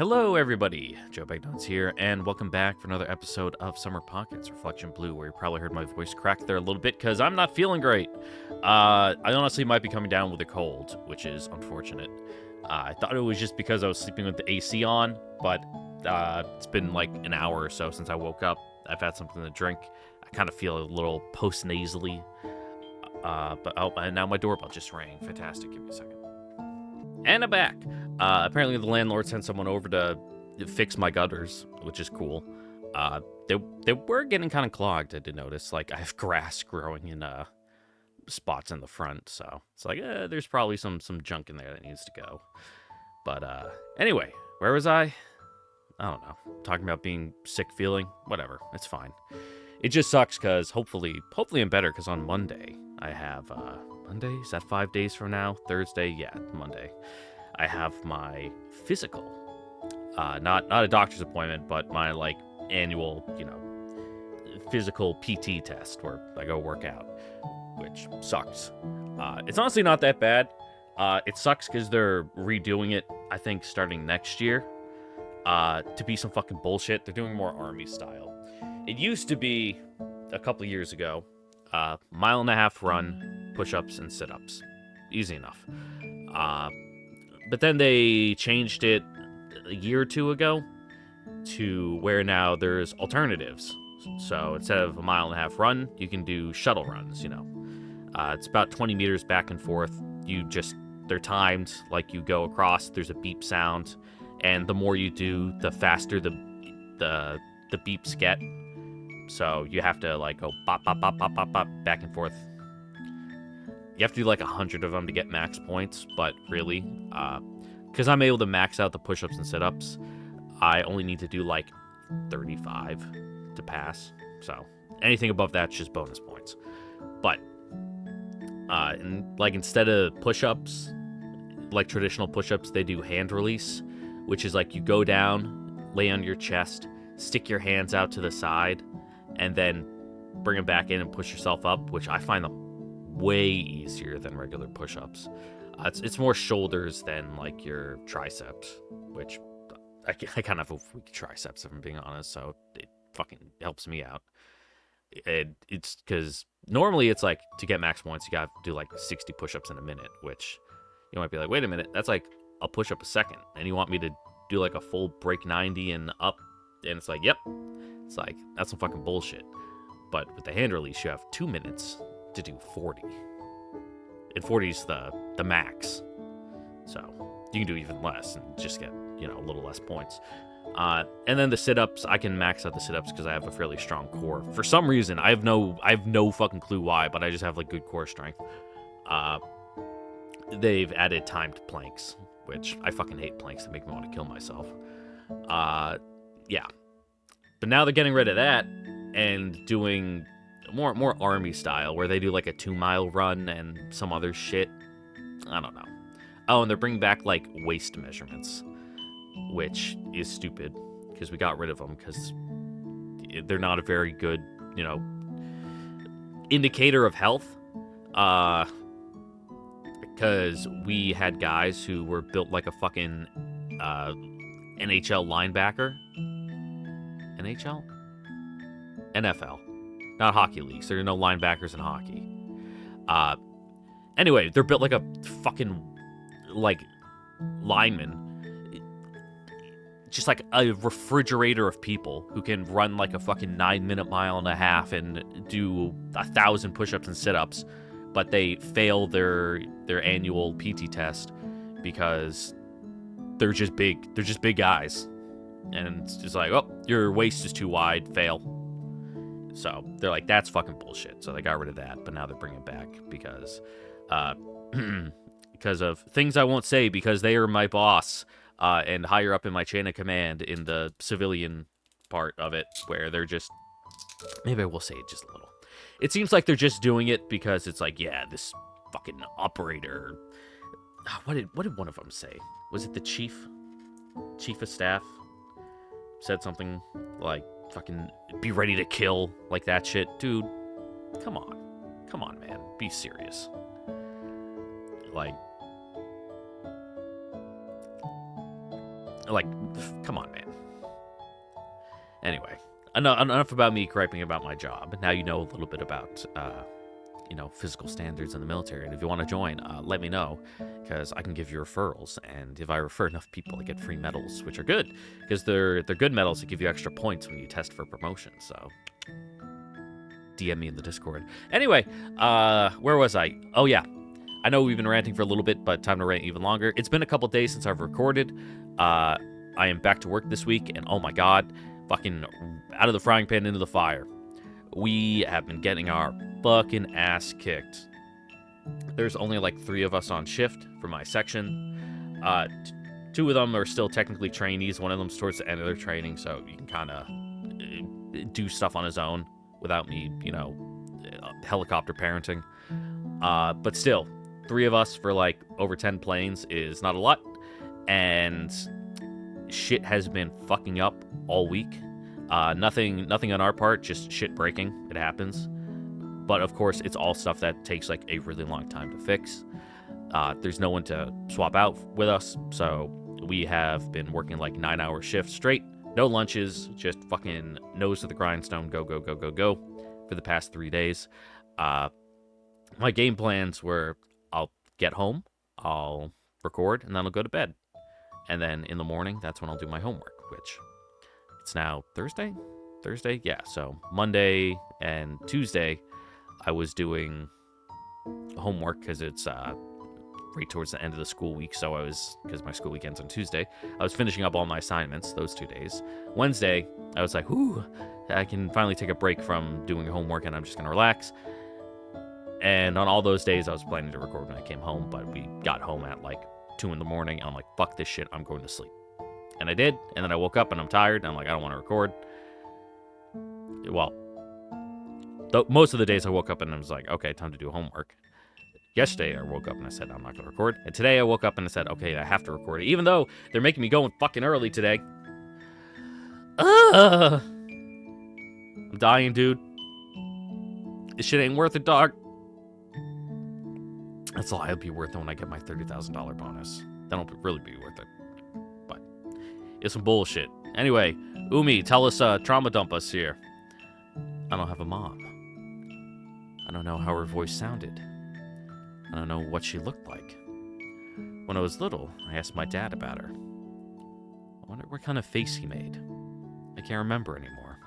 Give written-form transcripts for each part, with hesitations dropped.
Hello, everybody. Joe Bagnones here, and welcome back for another episode of Summer Pockets Reflection Blue, where you probably heard my voice crack there a little bit because I'm not feeling great. I honestly might be coming down with a cold, which is unfortunate. I thought it was just because I was sleeping with the AC on, but it's been like an hour or so since I woke up. I've had something to drink. I kind of feel a little post-nasally. And now my doorbell just rang. Fantastic. Give me a second. And I'm back. Apparently the landlord sent someone over to fix my gutters, which is cool. They were getting kind of clogged, I did notice. Like, I have grass growing in spots in the front, so it's like, there's probably some junk in there that needs to go. But anyway, where was I? I don't know. Talking about being sick feeling? Whatever. It's fine. It just sucks because hopefully I'm better, because on Monday I have... Monday? Is that 5 days from now? Thursday? Yeah, Monday. I have my physical. Not a doctor's appointment, but my, like, annual, physical PT test where I go work out, which sucks. It's honestly not that bad. It sucks because they're redoing it, I think, starting next year. To be some fucking bullshit. They're doing more Army style. It used to be, a couple years ago, mile-and-a-half run, push-ups, and sit-ups. Easy enough. But then they changed it a year or two ago to where now there's alternatives. So instead of a mile-and-a-half run, you can do shuttle runs, It's about 20 meters back and forth. They're timed, like you go across, there's a beep sound, and the more you do, the faster the beeps get. So you have to, like, go bop, bop, bop, bop, bop, bop, back and forth. You have to do, like, 100 of them to get max points, but really, because I'm able to max out the push-ups and sit-ups, I only need to do, like, 35 to pass. So anything above that's just bonus points. But, instead of push-ups, like traditional push-ups, they do hand release, which is, like, you go down, lay on your chest, stick your hands out to the side, and then bring them back in and push yourself up, which I find them way easier than regular push-ups. It's more shoulders than, like, your triceps, which I kind of have a weak triceps, if I'm being honest, so it fucking helps me out. It's because normally it's like, to get max points, you gotta do like 60 push-ups in a minute, which you might be like, wait a minute, that's like a push-up a second, and you want me to do like a full break 90 and up, and it's like, yep. It's like, that's some fucking bullshit. But with the hand release, you have 2 minutes to do 40. And 40 is the max. So you can do even less and just get, a little less points. And then the sit-ups, I can max out the sit-ups because I have a fairly strong core. For some reason, I have no fucking clue why, but I just have, like, good core strength. They've added timed planks, which I fucking hate planks. They make me want to kill myself. Yeah. But now they're getting rid of that and doing more Army style, where they do like a 2-mile run and some other shit. I don't know. Oh, and they're bringing back, like, waist measurements, which is stupid because we got rid of them because they're not a very good, indicator of health. Because we had guys who were built like a fucking NHL linebacker. NHL? NFL. Not hockey leagues. There are no linebackers in hockey. Anyway, they're built like a fucking, like, lineman. Just like a refrigerator of people who can run like a fucking 9-minute mile and a half and do 1,000 push-ups and sit-ups, but they fail their annual PT test because they're just big. They're just big guys. And it's just like, oh, your waist is too wide, fail. So they're like, that's fucking bullshit. So they got rid of that, but now they're bringing it back because of things I won't say, because they are my boss and higher up in my chain of command in the civilian part of it, where they're just, maybe I will say it just a little. It seems like they're just doing it because it's like, yeah, this fucking operator. What did one of them say? Was it the chief of staff? Said something like, fucking be ready to kill, like that shit. Dude, come on, man, be serious. Like, Like, come on, man. Anyway, enough about me griping about my job. Now you know a little bit about, physical standards in the military. And if you want to join, let me know, because I can give you referrals. And if I refer enough people, I get free medals, which are good, because they're good medals that give you extra points when you test for promotion. So DM me in the Discord. Anyway, where was I? Oh, yeah. I know we've been ranting for a little bit, but time to rant even longer. It's been a couple days since I've recorded. I am back to work this week, and oh my god, fucking out of the frying pan into the fire. We have been getting our fucking ass kicked. There's only like 3 of us on shift for my section. 2 of them are still technically trainees. One of them's towards the end of their training, so you can kind of do stuff on his own without me, helicopter parenting. But still, 3 of us for like over 10 planes is not a lot. And shit has been fucking up all week. Nothing on our part, just shit breaking. It happens. But of course, it's all stuff that takes like a really long time to fix. There's no one to swap out with us, so we have been working like 9-hour shifts straight. No lunches, just fucking nose to the grindstone, go, go, go, go, go for the past 3 days. My game plans were I'll get home, I'll record, and then I'll go to bed. And then in the morning, that's when I'll do my homework, which it's now Thursday? Yeah, so Monday and Tuesday, I was doing homework because it's right towards the end of the school week, because my school week ends on Tuesday, I was finishing up all my assignments those 2 days. Wednesday, I was like, whew, I can finally take a break from doing homework and I'm just going to relax. And on all those days, I was planning to record when I came home, but we got home at like 2 in the morning, and I'm like, fuck this shit, I'm going to sleep. And I did, and then I woke up and I'm tired, and I'm like, I don't want to record. Well, most of the days I woke up and I was like, okay, time to do homework. Yesterday, I woke up and I said, I'm not going to record. And today, I woke up and I said, okay, I have to record it, even though they're making me go fucking early today. I'm dying, dude. This shit ain't worth it, dog. That's all I'll be worth it when I get my $30,000 bonus. That'll really be worth it. But it's some bullshit. Anyway, Umi, tell us, trauma dump us here. I don't have a mom. I don't know how her voice sounded. I don't know what she looked like. When I was little, I asked my dad about her. I wonder what kind of face he made. I can't remember anymore.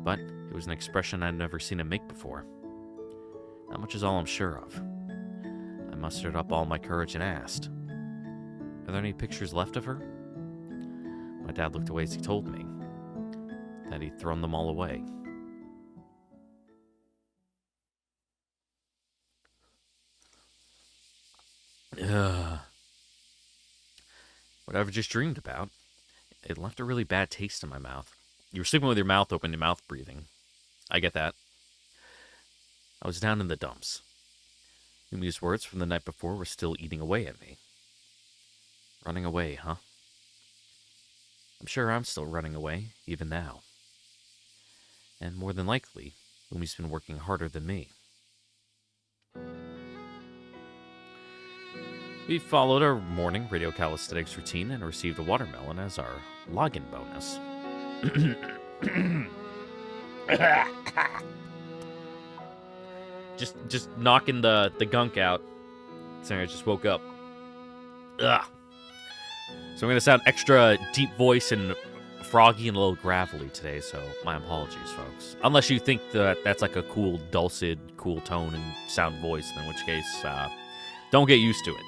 But it was an expression I'd never seen him make before. That much is all I'm sure of. I mustered up all my courage and asked, are there any pictures left of her? My dad looked away as he told me that he'd thrown them all away. Whatever I just dreamed about, it left a really bad taste in my mouth. You were sleeping with your mouth open, your mouth breathing. I get that. I was down in the dumps. Umi's words from the night before were still eating away at me. Running away, huh? I'm sure I'm still running away, even now. And more than likely, Umi's been working harder than me. We followed our morning radio calisthenics routine and received a watermelon as our login bonus. just knocking the gunk out. Sorry, I just woke up. Ugh. So I'm going to sound extra deep voice and froggy and a little gravelly today, so my apologies, folks. Unless you think that that's like a cool, dulcet, cool tone and sound voice, in which case, don't get used to it.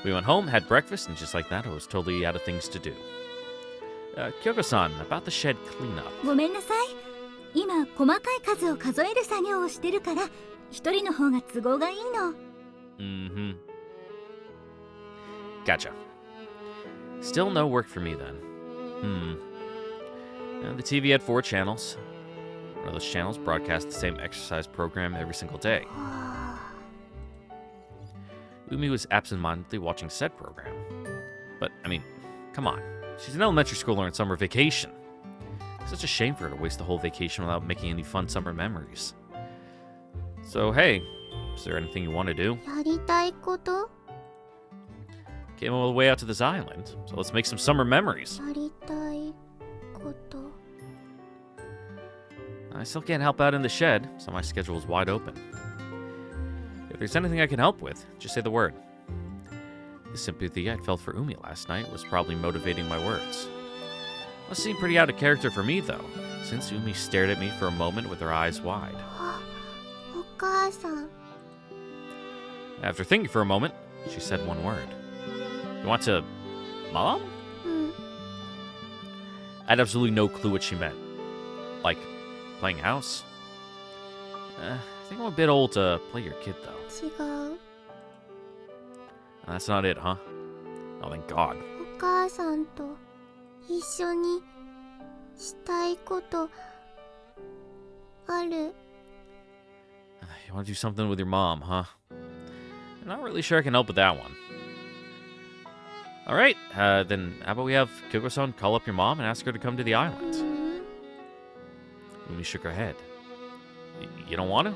We went home, had breakfast, and just like that, I was totally out of things to do. Kyoko-san, about the shed cleanup. ごめんなさい。今、細かい数を数える作業をしてるから、一人の方が都合がいいの。Mm-hmm. Gotcha. Still no work for me then. The TV had 4 channels. One of those channels broadcast the same exercise program every single day. Umi was absent-mindedly watching said program. But, I mean, come on. She's an elementary schooler on summer vacation. It's such a shame for her to waste the whole vacation without making any fun summer memories. So, hey, is there anything you want to do? やりたいこと? came all the way out to this island, so let's make some summer memories. やりたいこと I still can't help out in the shed, so my schedule is wide open. If there's anything I can help with, just say the word. The sympathy I felt for Umi last night was probably motivating my words. Must seem pretty out of character for me, though, since Umi stared at me for a moment with her eyes wide. お母さん After thinking for a moment, she said one word. You want to... Mom? うん I had absolutely no clue what she meant. Like, playing house? I think I'm a bit old to play your kid, though. 違う That's not it, huh? Oh, thank God. お母さんと一緒にしたいことある You want to do something with your mom, huh? I'm not really sure I can help with that one. Alright, then how about we have Kyoko-san call up your mom and ask her to come to the う island? ん Umi shook her head. You don't want to?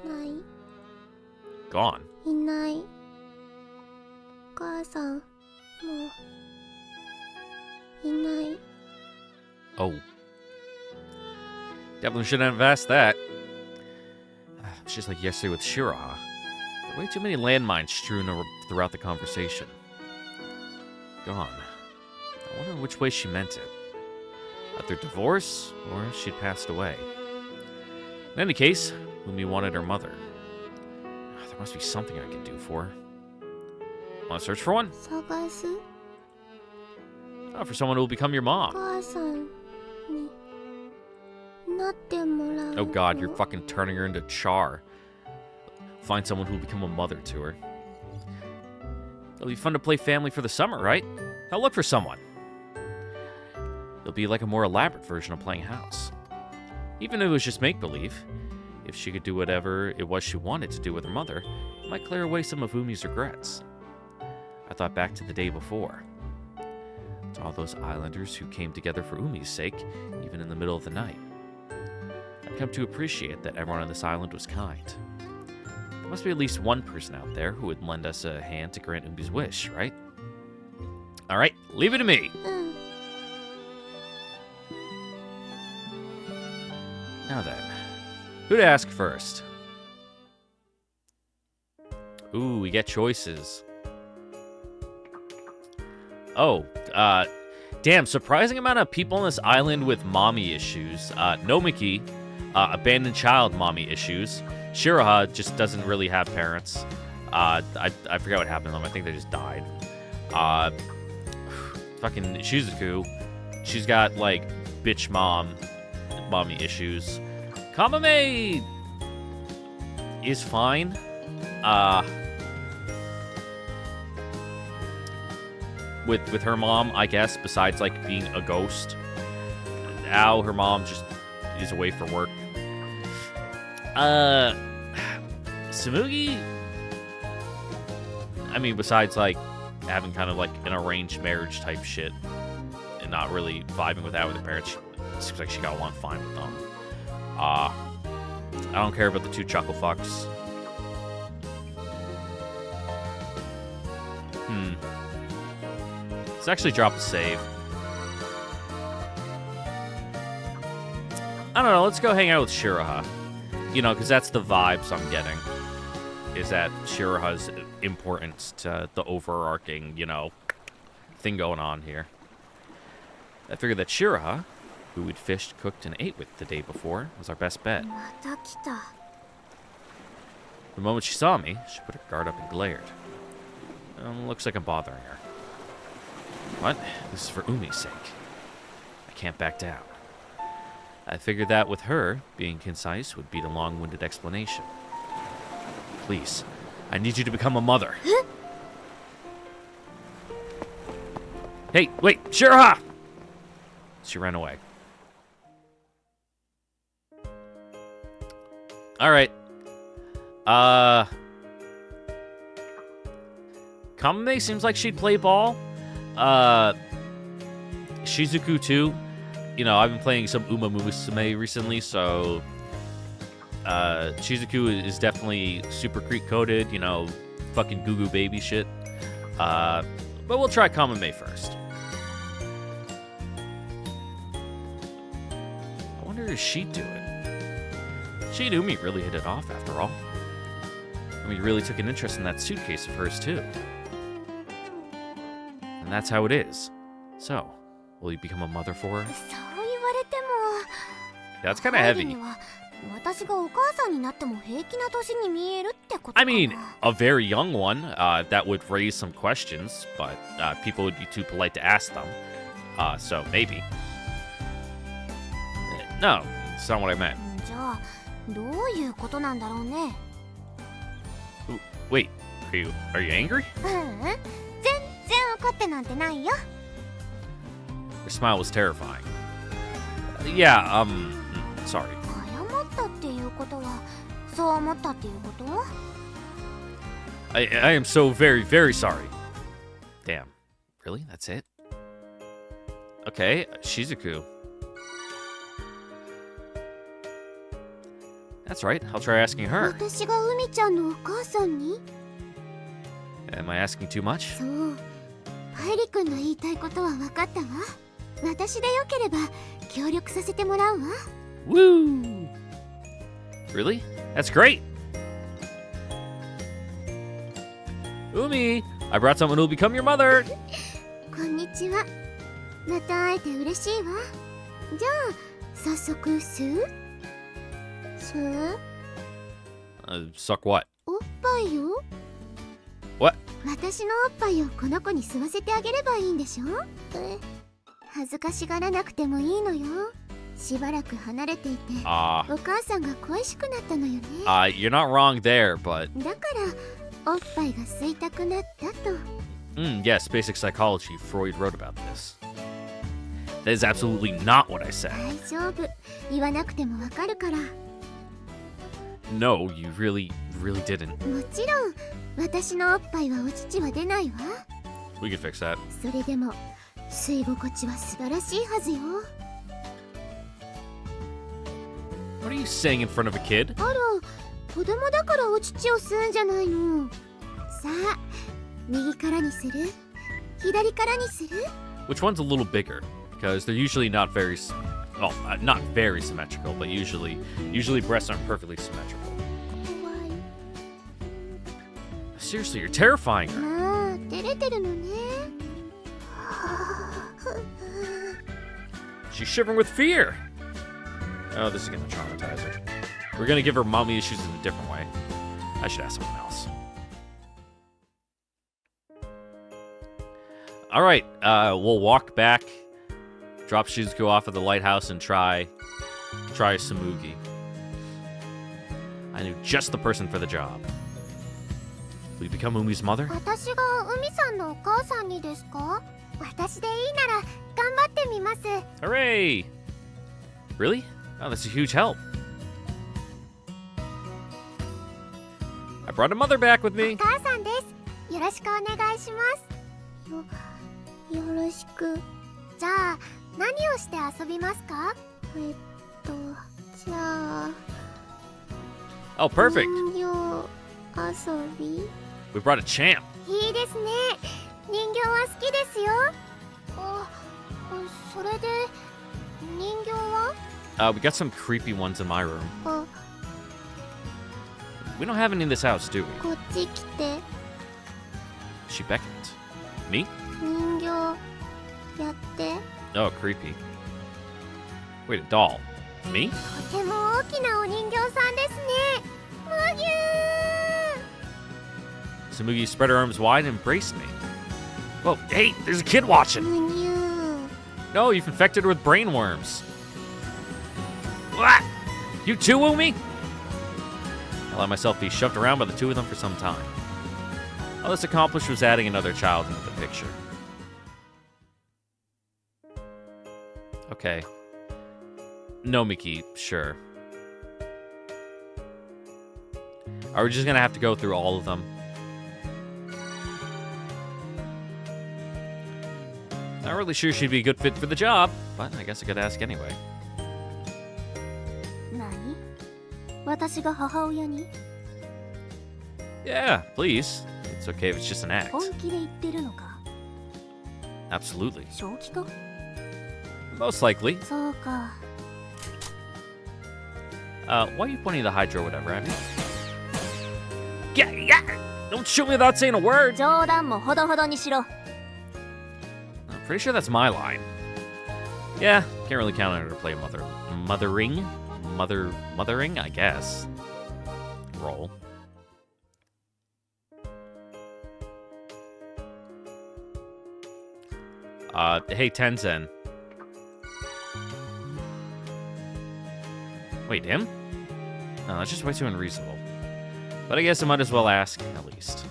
ない Gone. いないお母さんもういない Oh. Definitely shouldn't have asked that. It's just like yesterday with Shiraha. There are way too many landmines strewn throughout the conversation. Gone. I wonder which way she meant it. Either divorce, or she'd passed away. In any case, Umi wanted her mother. There must be something I can do for her. Want to search for one? 探す Oh, for someone who will become your お mom. 母さんになってもらう Oh god, you're の fucking turning her into char. Find someone who will become a mother to her. It'll be fun to play family for the summer, right? I'll look for someone. It'll be like a more elaborate version of playing house. Even if it was just make-believe, if she could do whatever it was she wanted to do with her mother, it might clear away some of Umi's regrets. I thought back to the day before. To all those islanders who came together for Umi's sake, even in the middle of the night. I'd come to appreciate that everyone on this island was kind. There must be at least one person out there who would lend us a hand to grant Umi's wish, right? Alright, leave it to me! うん Now then, who to ask first? Ooh, we get choices. Oh, damn, surprising amount of people on this island with mommy issues. Nomiki, abandoned child mommy issues. Shiraha just doesn't really have parents. I forget what happened to them. I think they just died. Fucking Shizuku, she's got, like, bitch mommy issues. Kamame is fine. With her mom, I guess, besides, like, being a ghost. Ow, her mom just is away for work. Samugi? I mean, besides, like, having kind of, like, an arranged marriage type shit and not really vibing with that with her parents, it seems like she got along fine with them. I don't care about the two chuckle fucks. Let's actually drop a save. I don't know, let's go hang out with Shiraha. You know, because that's the vibes I'm getting. Is that Shiraha's importance to the overarching, you know, thing going on here. I figured that Shiraha, who we'd fished, cooked, and ate with the day before, was our best bet. また来た The moment she saw me, she put her guard up and glared. Looks like I'm bothering her. What? This is for Umi's sake. I can't back down. I figured that with her, being concise would beat a long-winded explanation. Please, I need you to become a mother. Hey, wait, Shiraha! She ran away. Alright. Kamame seems like she'd play ball. Shizuku too. You know, I've been playing some Uma Musume recently, so Shizuku is definitely super creep coded, you know, fucking goo goo baby shit. But we'll try Kamame first. I wonder if she'd do it. She and Umi really hit it off after all. And we really took an interest in that suitcase of hers too. And that's how it is. So, will you become a mother for her? そう言われても That's kind of 入る heavy. には私がお母さんになっても平気な年に見えるってことか I な mean, a very young one that would raise some questions, but people would be too polite to ask them. So maybe. No, it's not what I meant. じゃあどういうことなんだろうね Wait, are you angry? 全然怒ってなんてないよ Her smile was terrifying. Yeah, sorry. 謝ったっていうことはそう思ったっていうこと I am so very, very sorry. Damn. Really? That's it? Okay, Shizuku. That's right, I'll try asking her. 私が海ちゃんのお母さんに Am I asking too much? そうパイリ君の言いたいことは分かったわ私でよければ協力させてもらうわ Woo! Really? That's great! Umi, I brought someone who'll become your mother! こんにちはまた会えて嬉しいわじゃあ早速吸う吸う Suck what? おっぱいよ What? 私のおっぱいをこの子に吸わせてあげればいいんでしょ恥ずかしがらなくてもいいのよしばらく離れていてお母さんが恋しくなったのよね You're not wrong there, but... だからおっぱいが吸いたくなったと yes, basic psychology. Freud wrote about this. That is absolutely not what I said. 大丈夫言わなくてもわかるから No, you really didn't. もちろん私のおっぱいはお乳は出ないわ We can fix that. それでも吸い心地は素晴らしいはずよ What are you saying in front of a kid? あら子供だからお乳を吸うんじゃないのさあ右からにする左からにする Which one's a little bigger? Because they're usually not very... Well, not very symmetrical, but usually breasts aren't perfectly symmetrical. 怖い Seriously, you're terrifying her. まあ照れてるのね She's shivering with fear. Oh, this is gonna traumatize her. We're gonna give her mommy issues in a different way. I should ask someone else. All right, we'll walk back, drop Shizuku off at the lighthouse, and try Samugi. I knew just the person for the job. Will you become Umi's mother? 私が海さんのお母さんにですか私でいいなら頑張ってみます Hooray! Really? Oh, that's a huge help. I brought a mother back with お me. 母さんですよろしくお願いしますよろしくじゃあ何をして遊びますかじゃあ Oh, perfect. 人形遊び We brought a champ. いいですね人形は好きですよそれで人形は We got some creepy ones in my room. あ We don't have any in this house, do we? こっち来て She beckoned. Me? 人形やって Oh, creepy. Wait, a doll. Me? とても大きなお人形さんですねむぎゅ Samugi spread her arms wide and embraced me. Whoa, hey, there's a kid watching. むにゅ No, you've infected her with brain worms. What? You too, Umi? I let myself be shoved around by the two of them for some time. All this accomplished was adding another child into the picture. Okay. No, Miki, sure. Are we just gonna have to go through all of them? Not really sure she'd be a good fit for the job, but I guess I gotta ask anyway. 何私が母親に Yeah, please. It's okay if it's just an act. 本気で言ってるのか Absolutely. 正気か Most likely. そうか Why are you pointing the hydro whatever at me? Yeah! Don't shoot me without saying a word! 冗談もほどほどにしろ I'm pretty sure that's my line. Yeah, can't really count on her to play a mothering, I guess. Role. Hey, Tenzin. Wait, him? No, that's just way too unreasonable. But I guess I might as well ask, at least.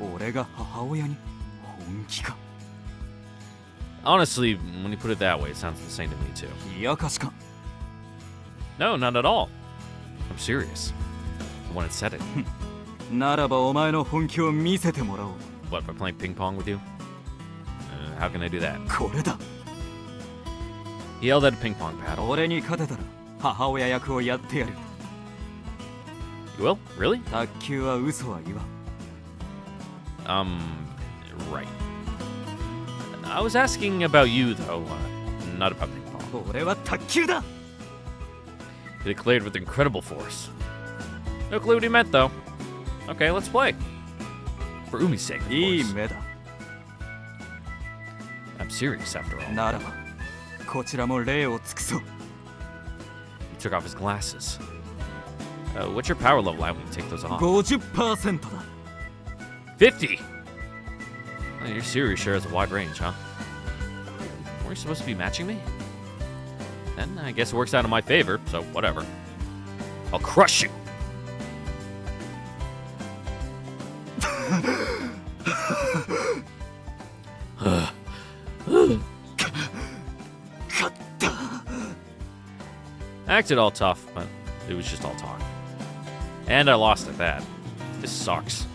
俺が母親に本気か Honestly, when you put it that way, it sounds the same to me, too. 冷やかしか No, not at all. I'm serious. The one that said it. ならばお前の本気を見せてもらおう What, by playing ping pong with you? How can I do that? これだ He yelled at a ping pong paddle. 俺に勝てたら母親役をやってやる You will? Really? 卓球は嘘は言わん Right. I was asking about you, though, not about ping pong. 俺は卓球だ He declared with incredible force. No clue what he meant, though. Okay, let's play. For Umi's sake, of いい course. 目だ I'm serious, after all. ならばこちらも礼を尽くそう He took off his glasses. What's your power level at when you take those off? 50% だ 50! Oh, your series sure has a wide range, huh? Weren't you supposed to be matching me? Then I guess it works out in my favor, so whatever. I'll crush you! Acted all tough, but it was just all talk. And I lost at that. This sucks.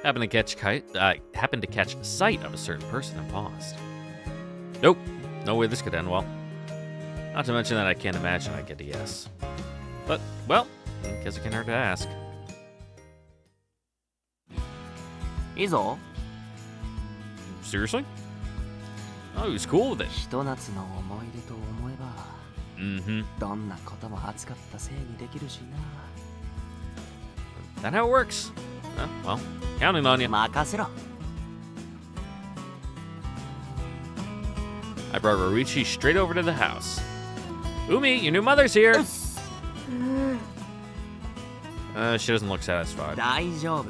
Happened to catch sight of a certain person and paused. Nope, no way this could end well. Not to mention that I can't imagine I'd get a yes. But, well, I guess it can't hurt to ask. いいぞ Seriously? Oh, he was cool with it. ひと夏の思い出と思えば Mm-hmm. どんなことも熱かったせいにできるし That how it works? Well, counting on you. な任せろ I brought Ruichi straight over to the house. Umi, your new mother's here. She doesn't look satisfied. 大丈夫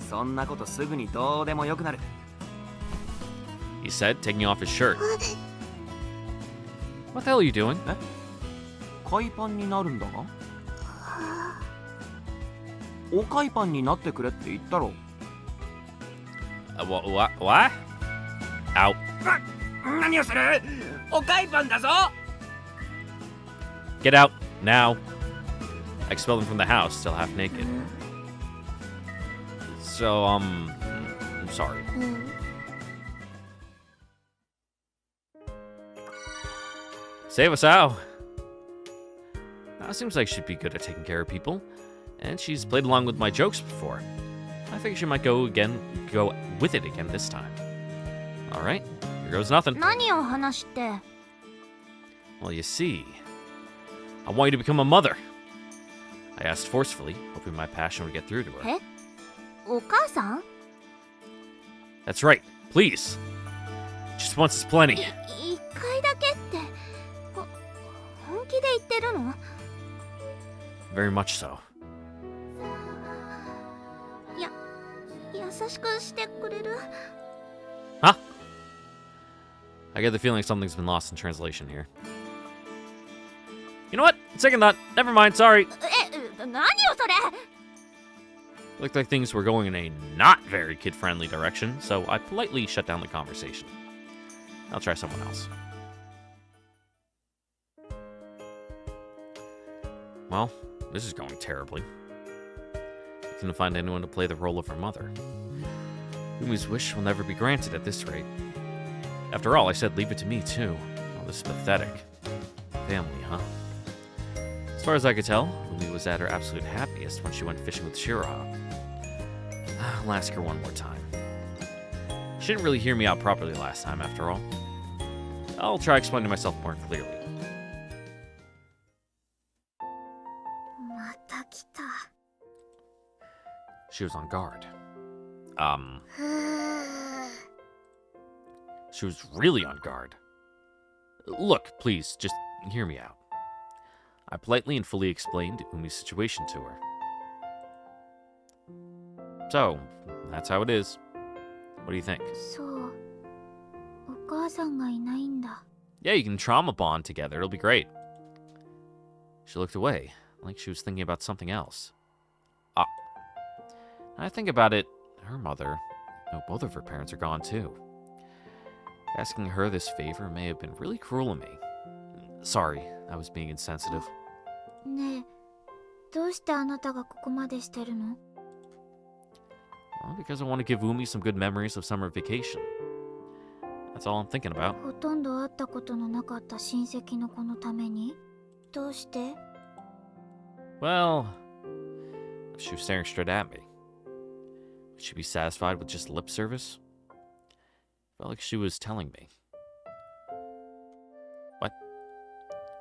そんなことすぐにどうでもよくなる He said, taking off his shirt. What the hell are you doing? 海パンになるんだがお海パンになってくれって言ったろ What? Ow. 何をするお海パンだぞ Get out, now. I expelled him from the house, still half naked. So, I'm sorry. Save us out. Now, it seems like she'd be good at taking care of people, and she's played along with my jokes before. I think she might go with it again this time. All right, here goes nothing. 何を話して Well, you see, I want you to become a mother. I asked forcefully, hoping my passion would get through to her. えお母さん That's right, please. Just once is plenty. 一回だけって本気で言ってるの Very much so. 優しくしてくれる Huh? I get the feeling something's been lost in translation here. You know what? Second thought. Never mind, sorry. 何よそれ Looked like things were going in a not very kid-friendly direction, so I politely shut down the conversation. I'll try someone else. Well, this is going terribly. I couldn't find anyone to play the role of her mother. Umi's wish will never be granted at this rate. After all, I said leave it to me, too. Oh, this is pathetic. family, huh? As far as I could tell, Umi was at her absolute happiest when she went fishing with Shiraha. I'll ask her one more time. She didn't really hear me out properly last time, after all. I'll try explaining myself more clearly. また来た。 She was on guard. She was really on guard. Look, please, just hear me out. I politely and fully explained Umi's situation to her. So, that's how it is. What do you think? そう。お母さんがいないんだ。 Yeah, you can trauma bond together. It'll be great. She looked away, like she was thinking about something else. I think about it, her mother, no, both of her parents are gone too. Asking her this favor may have been really cruel of me. Sorry, I was being insensitive. ねえ、どうしてあなたがここまでしてるの？ Well, because I want to give Umi some good memories of summer vacation. That's all I'm thinking about. ほとんど会ったことのなかった親戚の子のために？どうして？ Well, if she was staring straight at me, would she be satisfied with just lip service? Felt like she was telling me. What?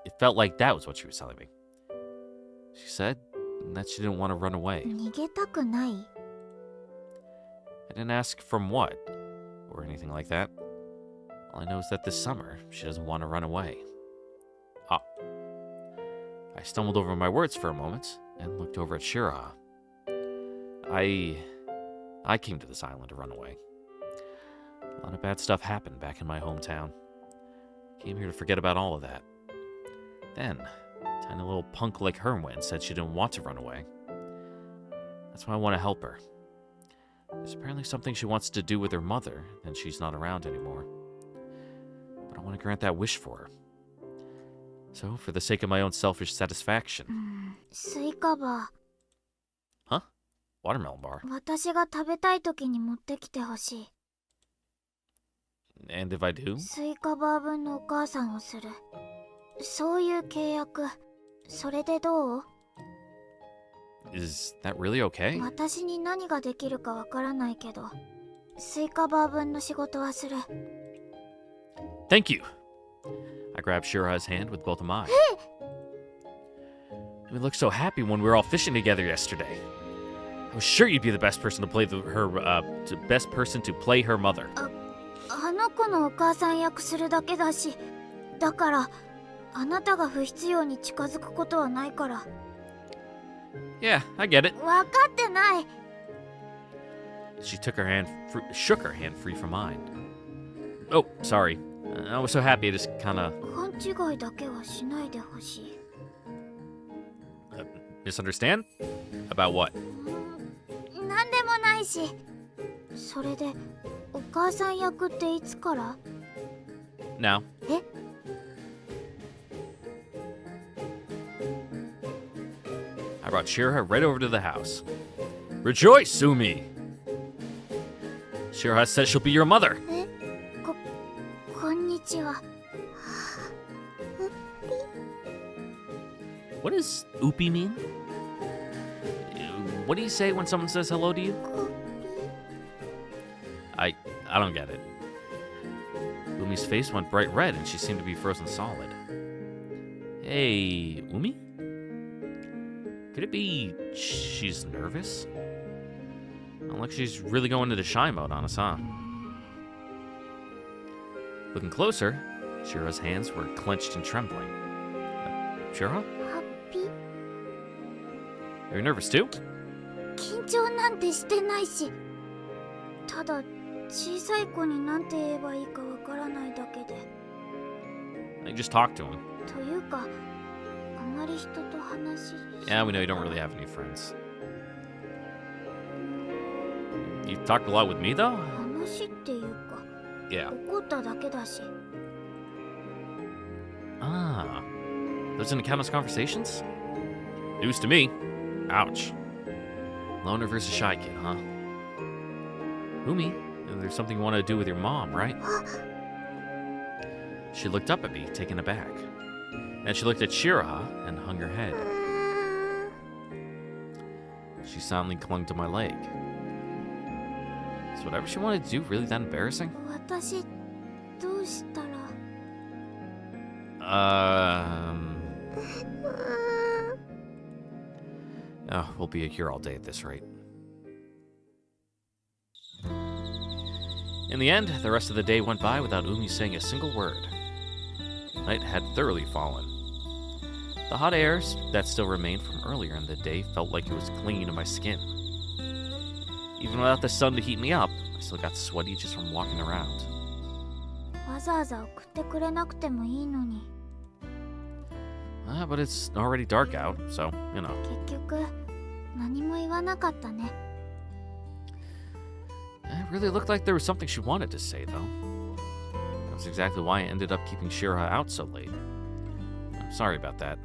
It felt like that was what she was telling me. She said that she didn't want to run away. 逃げたくない？ I didn't ask from what, or anything like that. All I know is that this summer, she doesn't want to run away. I stumbled over my words for a moment, and looked over at Shiraha. I came to this island to run away. A lot of bad stuff happened back in my hometown. Came here to forget about all of that. Then, a tiny little punk like her went and said she didn't want to run away. That's why I want to help her. There's apparently something she wants to do with her mother, and she's not around anymore. But I want to grant that wish for her. So, for the sake of my own selfish satisfaction. スイカバ Huh? Watermelon bar. ー。私が食べたい時に持ってきてほしい。 And if I do? スイカバー分のお母さんをする。そういう契約。それでどう？ Is that really okay? 私に何ができるかわからないけど、スイカバー分の仕事はする。 Thank you. I grabbed Shiraha's hand with both of mine. We looked so happy when we were all fishing together yesterday. I was sure you'd be the best person to play her mother. あの子のお母さん役するだけだし、だからあなたが不必要に近づくことはないから。 Yeah, I get it. 分かってない。 She shook her hand free from mine. Oh, sorry. I was so happy I just kinda 勘違いだけはしないでほしい。 misunderstand? About what? なんでもないし。それでお母さん役っていつから？ Now. え？ I brought Shiraha right over to the house. Rejoice, Sumi! Shiraha says she'll be your mother. こんにちは。 What does Upi mean? What do you say when someone says hello to you? I don't get it. Umi's face went bright red and she seemed to be frozen solid. Hey, Umi? Could it be she's nervous? Not like she's really going into shy mode on us, huh? Looking closer, Shira's hands were clenched and trembling. Shira? ハッピー。 Are you nervous too? 緊張なんてしてないし。ただ小さい子になんて言えばいいかわからないだけで。 You just talk to him. というか、あまり人と話し。 Yeah, we know you don't really have any friends. You talked a lot with me, though? 話っていうか、 Yeah. 怒っただけだし。 Ah. Those didn't count as conversations? News to me. Ouch. Loner versus shy kid, huh? Umi, there's something you want to do with your mom, right? She looked up at me, taken aback. Then she looked at Shiraha and hung her head. She silently clung to my leg. Is whatever she wanted to do really that embarrassing? 私どうしたら Oh, we'll be here all day at this rate. In the end, the rest of the day went by without Umi saying a single word. Night had thoroughly fallen. The hot air that still remained from earlier in the day felt like it was clinging to my skin. Even without the sun to heat me up, I still got sweaty just from walking around. わざわざ送ってくれなくてもいいのに But it's already dark out, so, you know. 結局何も言わなかったね It really looked like there was something she wanted to say, though. That's exactly why I ended up keeping Shiraha out so late. I'm sorry about that.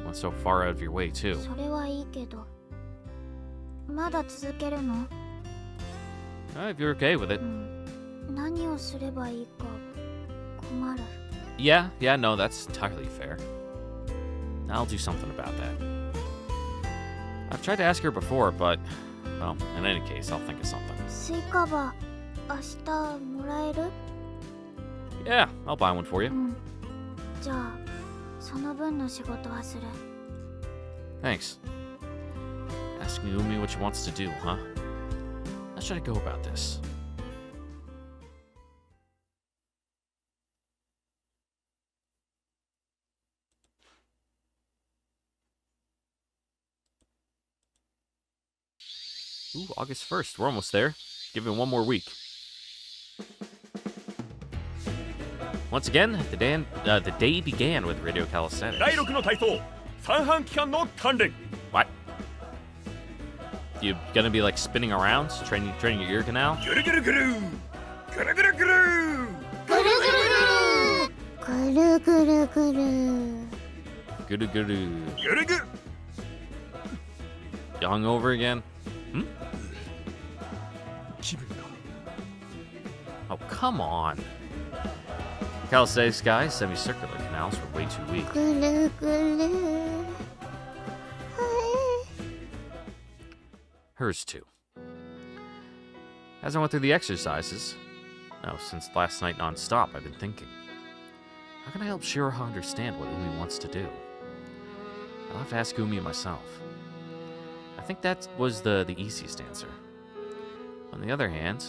Went so far out of your way, too. それはいいけどまだ続けるの If you're okay with it. 何をすればいいか困る Yeah, no, that's entirely fair. I'll do something about that. I've tried to ask her before, but, well, in any case, I'll think of something. スイカバ明日もらえる Yeah, I'll buy one for you. じゃあその分の仕事はする Thanks. Asking Umi what she wants to do, huh? How should I go about this? Ooh, August 1st. We're almost there. Give it one more week. Once again, the day began with radio calisthenics. 第6の体操三半規管の鍛錬 What? You gonna be like spinning around, training your ear canal? ぐるぐるぐるぐるぐるぐるぐるぐるぐる Guru guru. ぐるぐる You hungover again? 気分が Oh, come on. Calisthenics guys, semicircular canals were way too weak. ぐるぐる Hers too. As I went through the exercises, since last night non-stop, I've been thinking, how can I help Shiraha understand what Umi wants to do? I'll have to ask Umi myself. I think that was the easiest answer. On the other hand,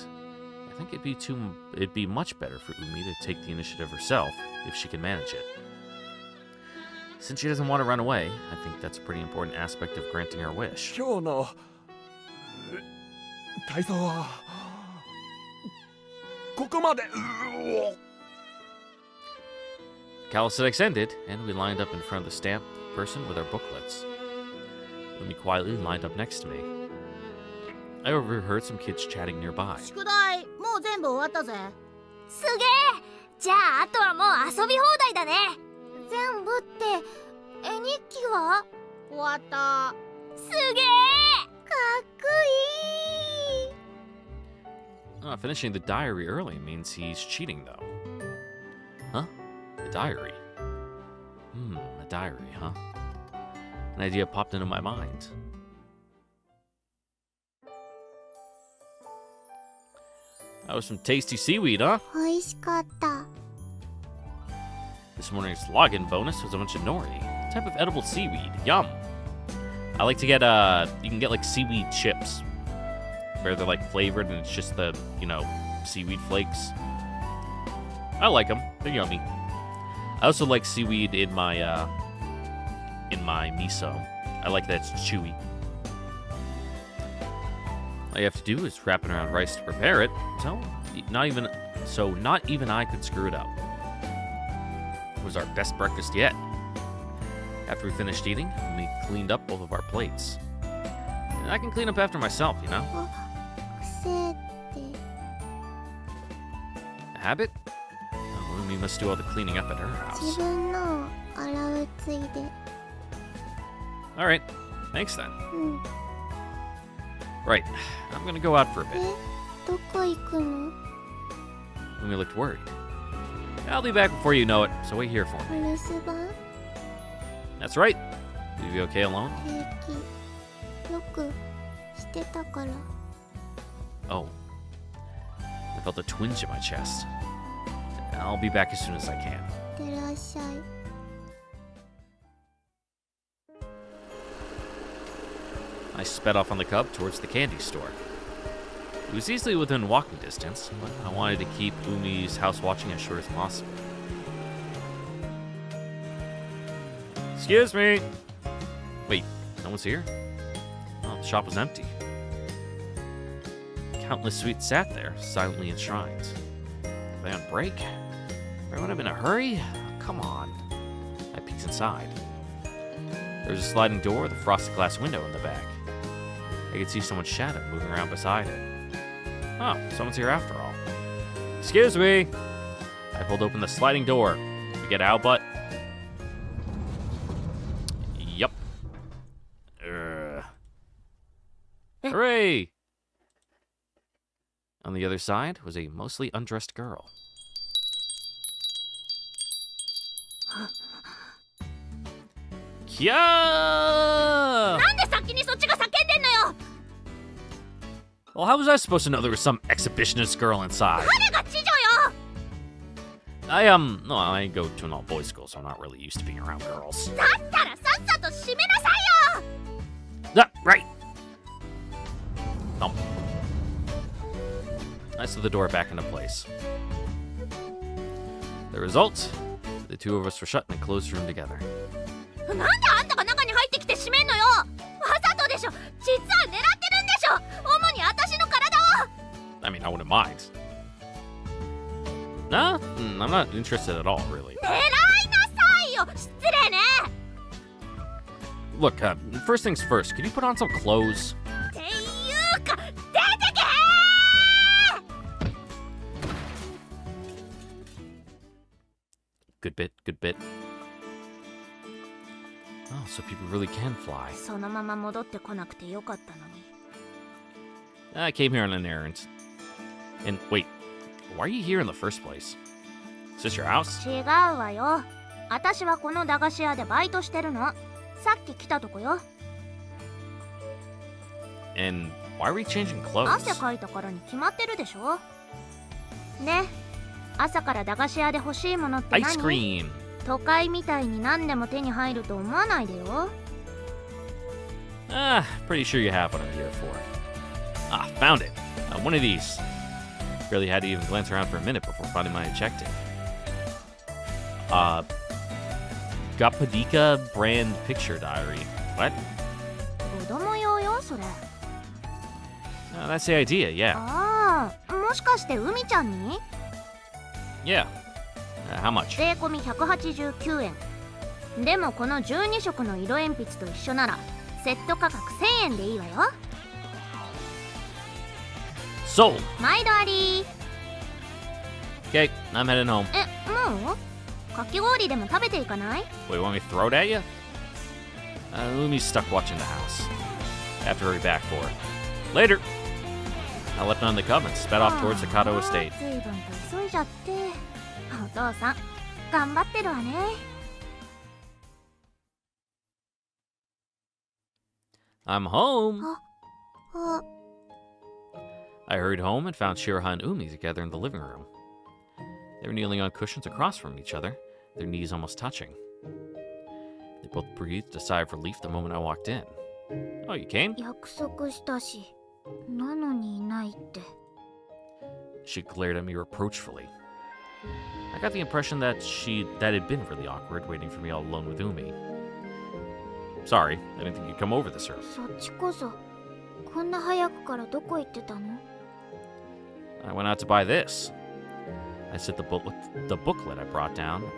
I think it'd be much better for Umi to take the initiative herself if she can manage it. Since she doesn't want to run away, I think that's a pretty important aspect of granting her wish. 今日の体操はここまで Calisthenics ended, and we lined up in front of the stamp person with our booklets. Umi quietly lined up next to me. I overheard some kids chatting nearby. 宿題もう全部終わったぜすげえじゃああとはもう遊び放題だね全部って絵日記は終わったすげえかっこいい Finishing the diary early means he's cheating, though. Huh? A diary? A diary, huh? An idea popped into my mind. That was some tasty seaweed, huh? 美味しかった This morning's login bonus was a bunch of nori. A type of edible seaweed. Yum. I like to get, you can get like seaweed chips. Where they're like flavored and it's just the, seaweed flakes. I like them. They're yummy. I also like seaweed in my miso. I like that it's chewy. All you have to do is wrap it around rice to prepare it. So not even I could screw it up. It was our best breakfast yet. After we finished eating, we cleaned up both of our plates. And I can clean up after myself, you know? 癖って A habit? Oh, we must do all the cleaning up at her 自 house. 分のを洗うついで Alright, thanks then. うん Right, I'm gonna go out for a bit. どこ行くの Umi looked worried. I'll be back before you know it, so wait here for お me. 留守番 That's right. Leave you okay alone? 平気よくしてたから Oh. I felt a twinge in my chest. I'll be back as soon as I can. いってらっしゃい I sped off on the cub towards the candy store. It was easily within walking distance, but I wanted to keep Umi's house watching as short as possible. Excuse me! Wait, no one's here? Oh, the shop was empty. Countless sweets sat there, silently enshrined. Were they on break? Everyone in a hurry? Come on. I peeked inside. There was a sliding door with a frosted glass window in the back. I could see someone's shadow moving around beside it. Oh, someone's here after all. Excuse me! I pulled open the sliding door. You get out, butt? Yup. Hooray! On the other side was a mostly undressed girl. Kya! なんで先にそっちが叫んでんのよ Well, how was I supposed to know there was some exhibitionist girl inside? 誰が知女よ No, I go to an all-boys school, so I'm not really used to being around girls. だったらさっさと閉めなさいよ Right! Oh. I slid the door back into place. The result? The two of us were shut in a closed room together. なんであんたが中に入ってきて閉めんのよわざとでしょ実は狙ってるんでしょ主に私の体を I mean, I wouldn't mind. Nah, I'm not interested at all, really. 狙いなさいよ失礼ね Look, first things first, could you put on some clothes? っていうか出てけ Good bit, good bit. Oh, so people really can fly. そのまま戻ってこなくてよかったのに I came here on an errand. And wait, why are you here in the first place? Is this your house? 違うわよ私はこの駄菓子屋でバイトしてるのさっき来たとこよ And why are we changing clothes? 汗かいたからに決まってるでしょね朝から駄菓子屋で欲しいものって何 Ice cream. 都会みたいに何でも手に入ると思わないでよ Pretty sure you have what I'm here for. Ah, found it. One of these. Barely had to even glance around for a minute before finding my objective. Gapadika brand picture diary. What? 子供用よそれ That's the idea, yeah. ああもしかして海ちゃんに Yeah. How much? 税込み189円でもこの12色の色鉛筆と一緒ならセット価格1000円でいいわよ Sold. 毎度あり Okay, I'm heading home. えもうかき氷でも食べていかない Wait, want me to throw it at you? Lumi's stuck watching the house. I have to hurry back for her. Later! I leapt on the cub and sped off towards the Kato estate. 随分と急いじゃってお父さん頑張ってるわね I'm home! あ I hurried home and found Shiraha and Umi together in the living room. They were kneeling on cushions across from each other, their knees almost touching. They both breathed a sigh of relief the moment I walked in. Oh, you came? 約束したしなのにいないって She glared at me reproachfully. I got the impression that it'd been really awkward waiting for me all alone with Umi. Sorry, I didn't think you'd come over this early. そっちこそこんな早くからどこ行ってたの I went out to buy this. I set the booklet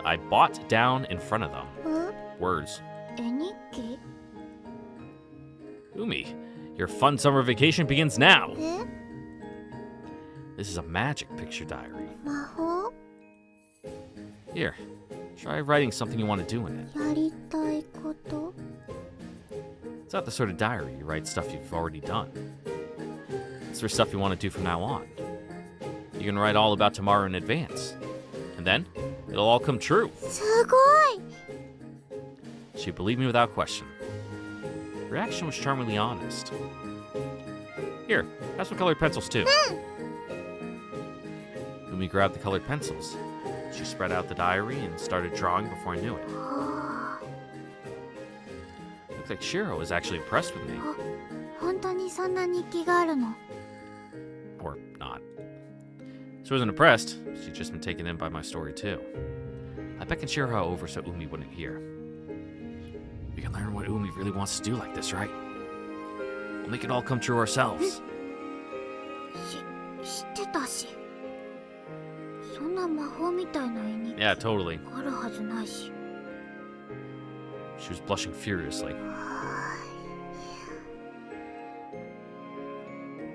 I bought down in front of them. え Words. 絵日記 Umi, your fun summer vacation begins now. え This is a magic picture diary. 魔法 Here, try writing something you want to do in it. やりたいこと It's not the sort of diary you write stuff you've already done. It's for stuff you want to do from now on. You can write all about tomorrow in advance. And then, it'll all come true. すごい She believed me without question. Her reaction was charmingly honest. Here, have some colored pencils too. Umi grabbed the colored pencils. She spread out the diary and started drawing before I knew it. Looked like Shiro was actually impressed with me. 本当にそんな日記があるの？ Or not. She wasn't impressed. She'd just been taken in by my story too. I beckoned Shiro over so Umi wouldn't hear. We can learn what Umi really wants to do like this, right? We'll make it all come true ourselves. 知ってたし。そんな魔法みたいな絵日記 Yeah, totally. あるはずないし。 She was blushing furiously.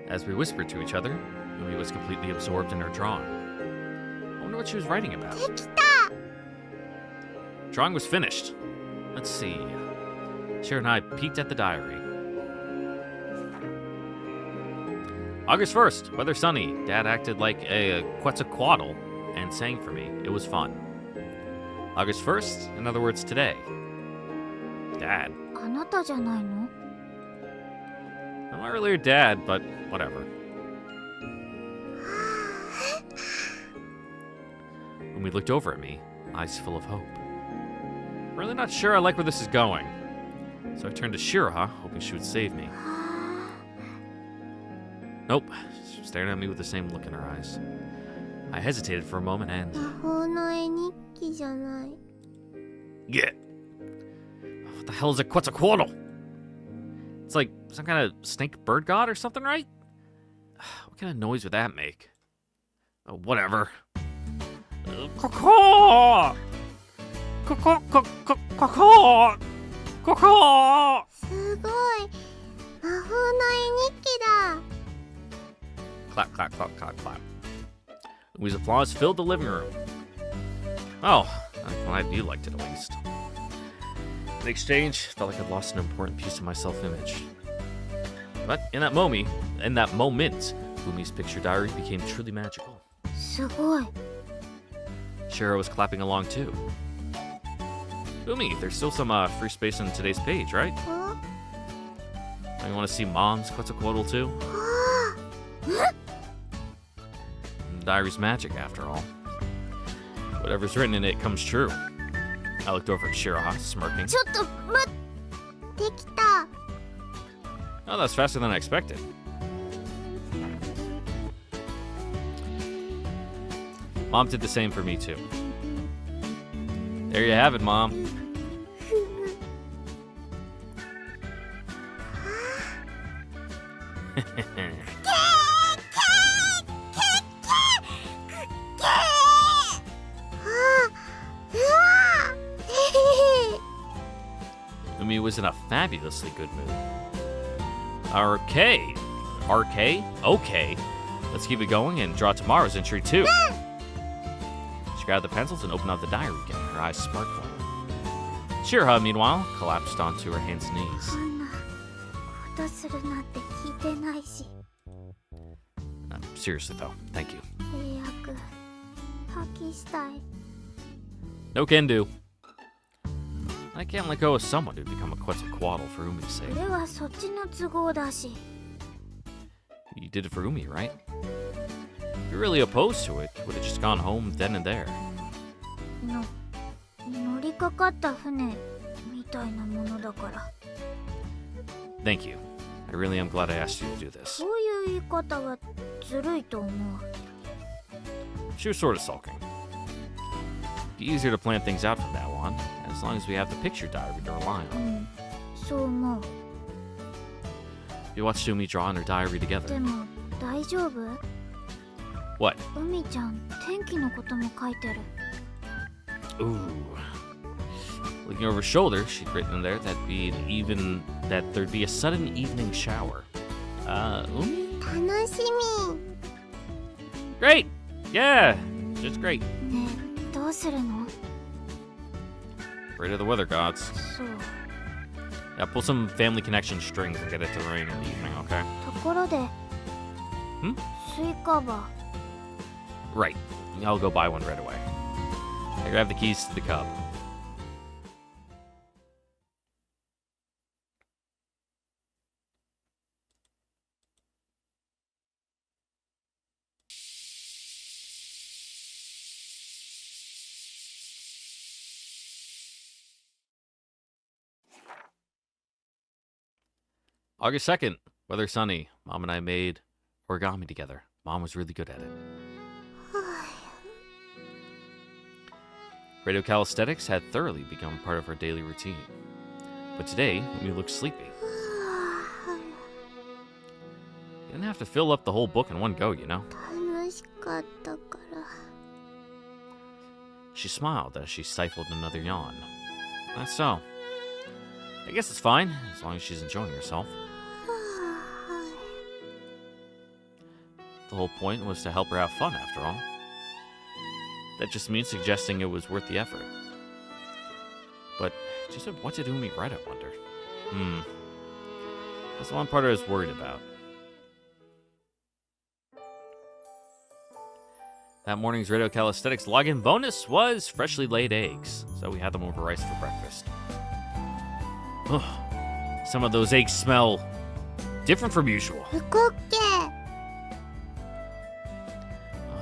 As we whispered to each other, Umi was completely absorbed in her drawing. I wonder what she was writing about. できた！ Drawing was finished. Let's see. Shiro and I peeked at the diary. August 1st, weather sunny. Dad acted like a Quetzalcoatl and sang for me. It was fun. August 1st, in other words, today. Dad. あなたじゃないの？ I'm not really her dad, but whatever. Umi looked over at me, eyes full of hope. Really not sure I like where this is going. So I turned to Shiraha, hoping she would save me. Nope. She was staring at me with the same look in her eyes. I hesitated for a moment and... 魔法の絵日記じゃない。 Yeah. What the hell is a Quetzalcoatl? It's like some kind of snake bird god or something, right? What kind of noise would that make? Oh, whatever. Caw-caw! Caw-caw! Caw-caw! Caw-caw! すごい。魔法の絵日記だ。 Clap, clap, clap, clap, clap. Umi's applause filled the living room. Oh, I'm glad you liked it at least. In exchange, felt like I'd lost an important piece of my self-image. But in that moment, Umi's picture diary became truly magical. すごい。 Shiro was clapping along too. Umi, there's still some free space on today's page, right? あ Don't you want to see Mom's Quetzalcoatl too? Diary's magic, after all. Whatever's written in it comes true. I looked over at Shiraha, smirking. ちょっと待って。できた。 Oh, that's faster than I expected. Mom did the same for me too. There you have it, Mom. Umi was in a fabulously good mood. Okay. Okay. Let's keep it going and draw tomorrow's entry too. She grabbed the pencils and opened up the diary again, her eyes sparkling. Shiraha, meanwhile, collapsed onto her hands and こ knees. んなことするなんて聞いてないし。 Seriously though, thank you. 契約破棄したい。 No can do. I can't let go of someone who'd become a Quetzalcoatl for Umi's そ sake. れはそっちの都合だし。 You did it for Umi, right? If you're really opposed to it, would have just gone home then and there. 乗りかかった船みたいなものだから。 Thank you. I really am glad I asked you to do this. そういう言い方はずるいと思う。 She was sort of sulking. Be easier to plan things out from now on, as long as we have the picture diary to rely う on. ん、そう思う。 We watched Umi draw in her diary で together. も大丈夫？ What? 海ちゃん、天気のことも書いてる。 Ooh. Looking over her shoulder, she'd written in there that there'd be a sudden evening shower. Umi? 楽しみ。 Great! Yeah! Just great. ねえ、どうするの？ Afraid of the weather gods. そう。 Yeah, pull some family connection strings and get it to rain in the evening, okay? ところで、スイカバー。 Right. I'll go buy one right away. I grabbed the keys to the cub. August 2nd. Weather sunny. Mom and I made origami together. Mom was really good at it. Radio calisthenics had thoroughly become part of our daily routine. But today, we looked sleepy. You didn't have to fill up the whole book in one go, you know? 楽しかったから。 She smiled as she stifled another yawn. That's so. I guess it's fine, as long as she's enjoying herself. The whole point was to help her have fun, after all. That just means suggesting it was worth the effort. But she said, what did Umi write, I wonder? That's the one part I was worried about. That morning's Radio Calisthenics login bonus was freshly laid eggs, so we had them over rice for breakfast. Ugh. Some of those eggs smell different from usual. 不コッケ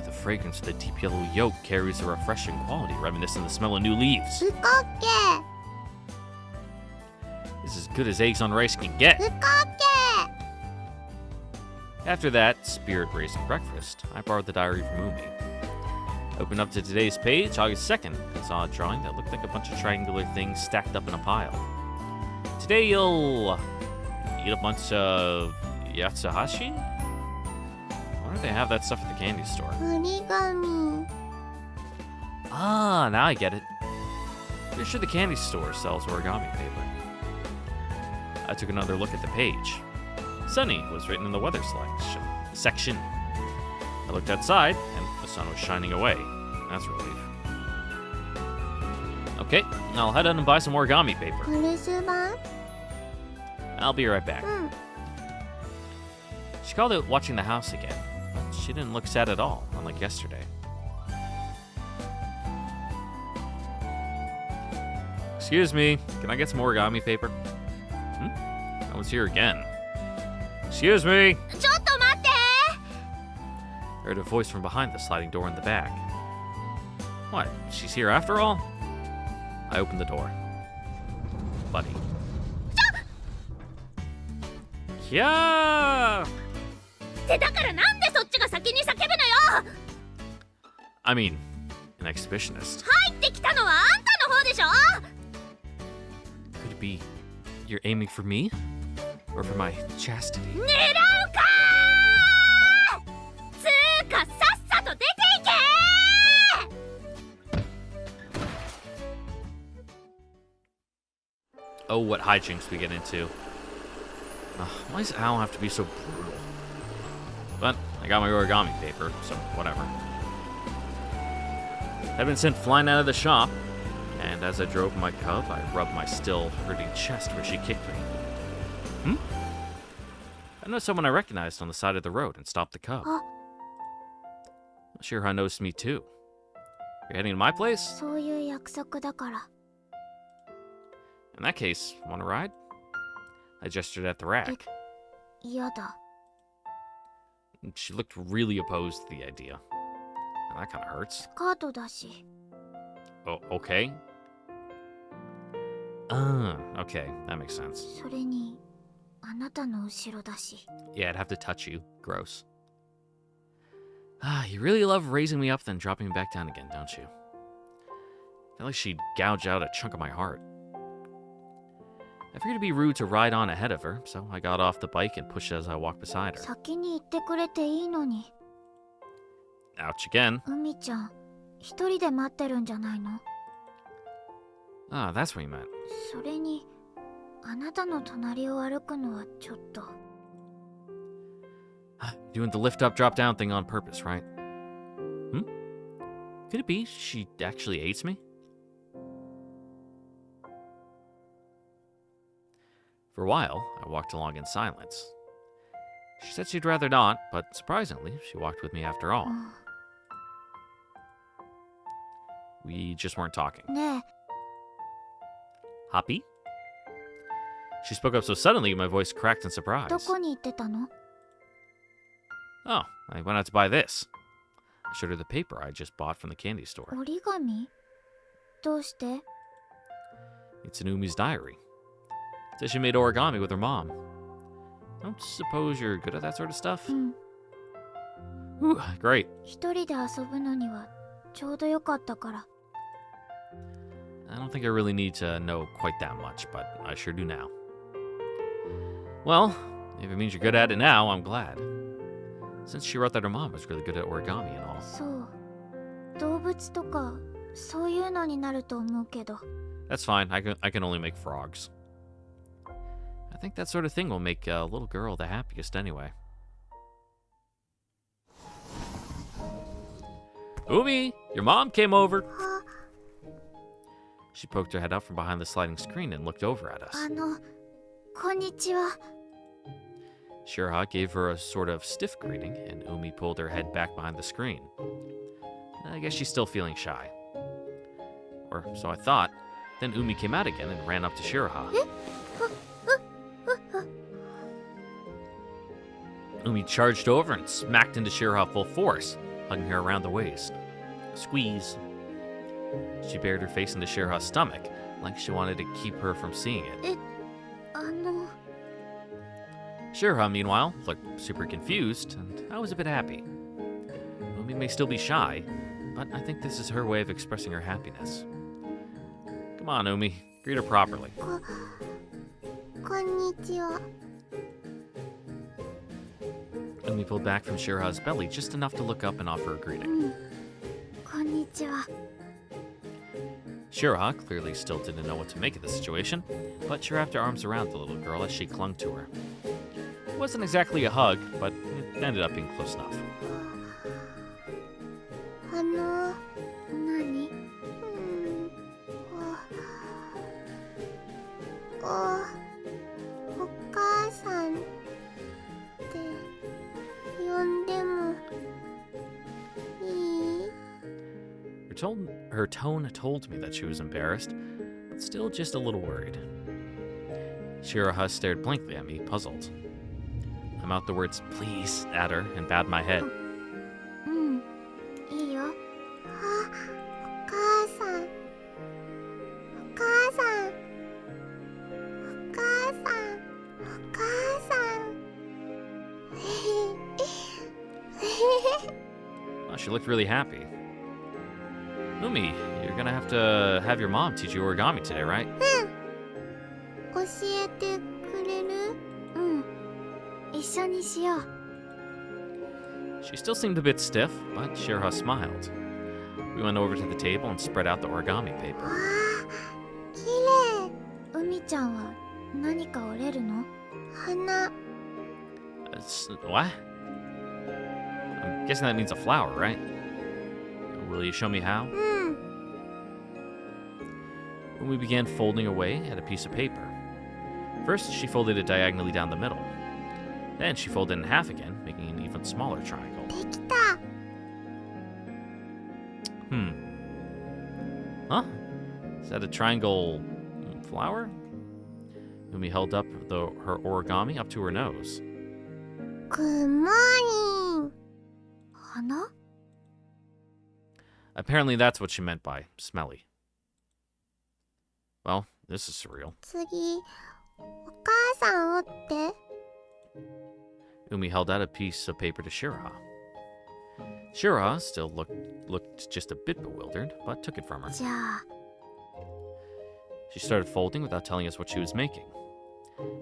The fragrance of the deep yellow yolk carries a refreshing quality, reminiscent of the smell of new leaves. 不コッケ It's as good as eggs on rice can get. 不コッケ After that spirit-raising breakfast, I borrowed the diary from Umi. I opened up to today's page, August 2nd, and saw a drawing that looked like a bunch of triangular things stacked up in a pile. Today you'll eat a bunch of yatsuhashi? Why don't they have that stuff at the candy store? 折り紙 Ah, now I get it. Pretty sure the candy store sells origami paper. I took another look at the page. Sunny was written in the weather section. I looked outside, and the sun was shining away. That's a relief. Okay, I'll head out and buy some origami paper. お留守番 I'll be right back. うん She called it watching the house again, but she didn't look sad at all, unlike yesterday. Excuse me, can I get some origami paper? I was here again. Excuse me! ちょっと待って I heard a voice from behind the sliding door in the back. What? She's here after all? I opened the door. Buddy. Yeah! ってだからなんでそっちが先に叫ぶのよ I mean, an exhibitionist. 入ってきたのはあんたの方でしょ Could it be you're aiming for me? Or for my chastity? 狙うかつーかさっさと出ていけ Oh, what hijinks we get into. Why does Al have to be so brutal? But I got my origami paper, so whatever. I've been sent flying out of the shop, and as I drove my cub, I rubbed my still hurting chest where she kicked me. I noticed someone I recognized on the side of the road and stopped the cub. Huh? Not sure how it noticed me too. You're heading to my place? そういう約束だから In that case, want a ride? I gestured at the rack. 嫌だ She looked really opposed to the idea. And that kind of hurts. スカートだし Oh, okay. Okay, that makes sense. それにあなたの後ろだし Yeah, I'd have to touch you. Gross. You really love raising me up then dropping me back down again, don't you? I feel like she'd gouge out a chunk of my heart. I figured it'd be rude to ride on ahead of her, so I got off the bike and pushed as I walked beside her. 先に行ってくれていいのに Ouch again. 海ちゃん一人で待ってるんじゃないの Ah, that's what you meant. それにあなたの隣を歩くのはちょっと Doing the lift up, drop down thing on purpose, right? Could it be she actually hates me? For a while, I walked along in silence. She said she'd rather not, but surprisingly, she walked with me after all. We just weren't talking. ねえ Happy? She spoke up so suddenly, my voice cracked in surprise. どこに行ってたの Oh, I went out to buy this. I showed her the paper I just bought from the candy store. 折り紙どうして It's in Umi's diary. It says she made origami with her mom. don't suppose you're good at that sort of stuff? うん。 Ooh, great. 一人で遊ぶのにはちょうどよかったから。 I don't think I really need to know quite that much, but I sure do now. Well, if it means you're good at it now, I'm glad. Since she wrote that her mom was really good at origami and all. そう。動物とかそういうのになると思うけど。 That's fine. I can only make frogs. I think that sort of thing will make a little girl the happiest anyway. Umi, your mom came over. She poked her head out from behind the sliding screen and looked over at us. こんにちは。 Shiraha gave her a sort of stiff greeting, and Umi pulled her head back behind the screen. I guess she's still feeling shy. Or so I thought. Then Umi came out again and ran up to Shiraha. Umi charged over and smacked into Shiraha full force, hugging her around the waist. Squeeze. She buried her face into Shiraha's stomach, like she wanted to keep her from seeing it. Shiraha, meanwhile, looked super confused, and I was a bit happy. Umi may still be shy, but I think this is her way of expressing her happiness. Come on, Umi. Greet her properly. こんにちは。 Umi pulled back from Shiraha's belly just enough to look up and offer a greeting. こんにちは。 Shiraha clearly still didn't know what to make of the situation, but she wrapped her arms around the little girl as she clung to her. It wasn't exactly a hug, but it ended up being close enough. 何？お母さんって呼んでもいい？ Her tone told me that she was embarrassed, but still just a little worried. Shiraha stared blankly at me, puzzled. I mouthed the words, please, at her and bowed my head. いいよ。お母さん。お母さん。お母さん。お母さん。 Well, she looked really happy. Umi, you're gonna have your mom teach you origami today, right? 教えてくれる？一緒にしよう。 She still seemed a bit stiff, but Shiraha smiled. We went over to the table and spread out the origami わ paper. あ、きれい。海ちゃんは何か折れるの？花。What? I'm guessing that means a flower, right? Will you show me how? When we began folding away at a piece of paper. First, she folded it diagonally down the middle. Then she folded it in half again, making an even smaller triangle. できた。 Huh? Is that a triangle flower? Umi held up her origami up to her nose. Good morning. 花？ Apparently that's what she meant by smelly. Well, this is surreal. 次、お母さん折って。 Umi held out a piece of paper to Shiraha. Shiraha still looked just a bit bewildered, but took it from her. じゃあ、 She started folding without telling us what she was making.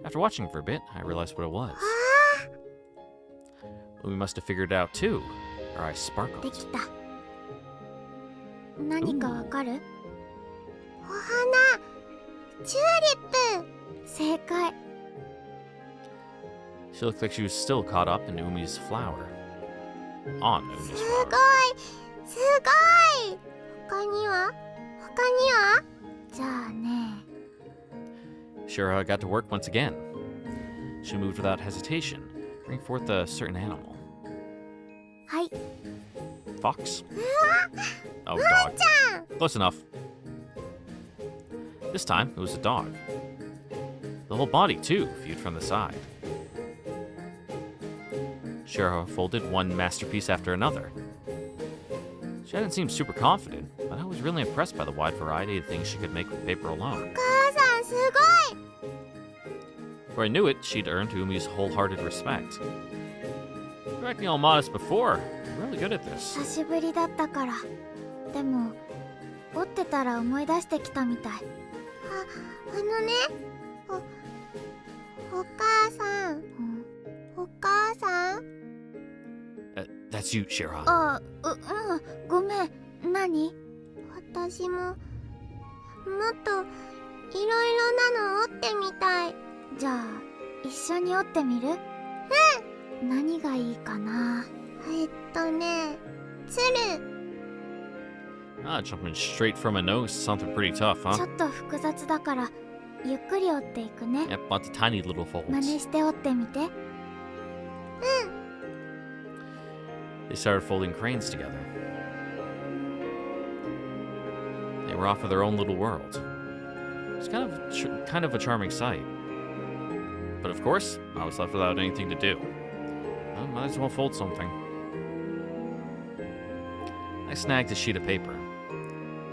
After watching for a bit, I realized what it was. Umi must have figured it out too. Her eyes で sparkled. きた。何かわかる？お花。チューリップ。正解。 She looked like she was still caught up in Umi's flower. On Umi's す flower. ごい。すごい。他には？じゃあね。 Shiraha got to work once again. She moved without hesitation, bringing forth a certain animal. はい。 Fox? うわ。 Oh, ワン dog. ちゃん。 Close enough. This time, it was a dog. The whole body, too, viewed from the side. Shiraha folded one masterpiece after another. She hadn't seemed super confident, but I was really impressed by the wide variety of things she could make with paper alone. お母さんすごい。Of Before I knew it, she'd earned Umi's wholehearted respect. You're acting all modest before. You're really good at this. 久しぶりだったから。でも折ってたら思い出してきたみたい。あのね、お母さん、お母さん。That's you, Shira. ごめん。何？私ももっといろいろなの折ってみたい。じゃあ一緒に折ってみる？うん。何がいいかな。鶴。Jumping straight from a nose, something pretty tough, ちょ huh? っと複雑だからゆっくり折っていくね。 Yep, lots of tiny little 真似 folds. して折ってみて。They started folding cranes together. They were off of their own little world. It was kind of a charming sight. But of course, I was left without anything to do. I might as well fold something. I snagged a sheet of paper.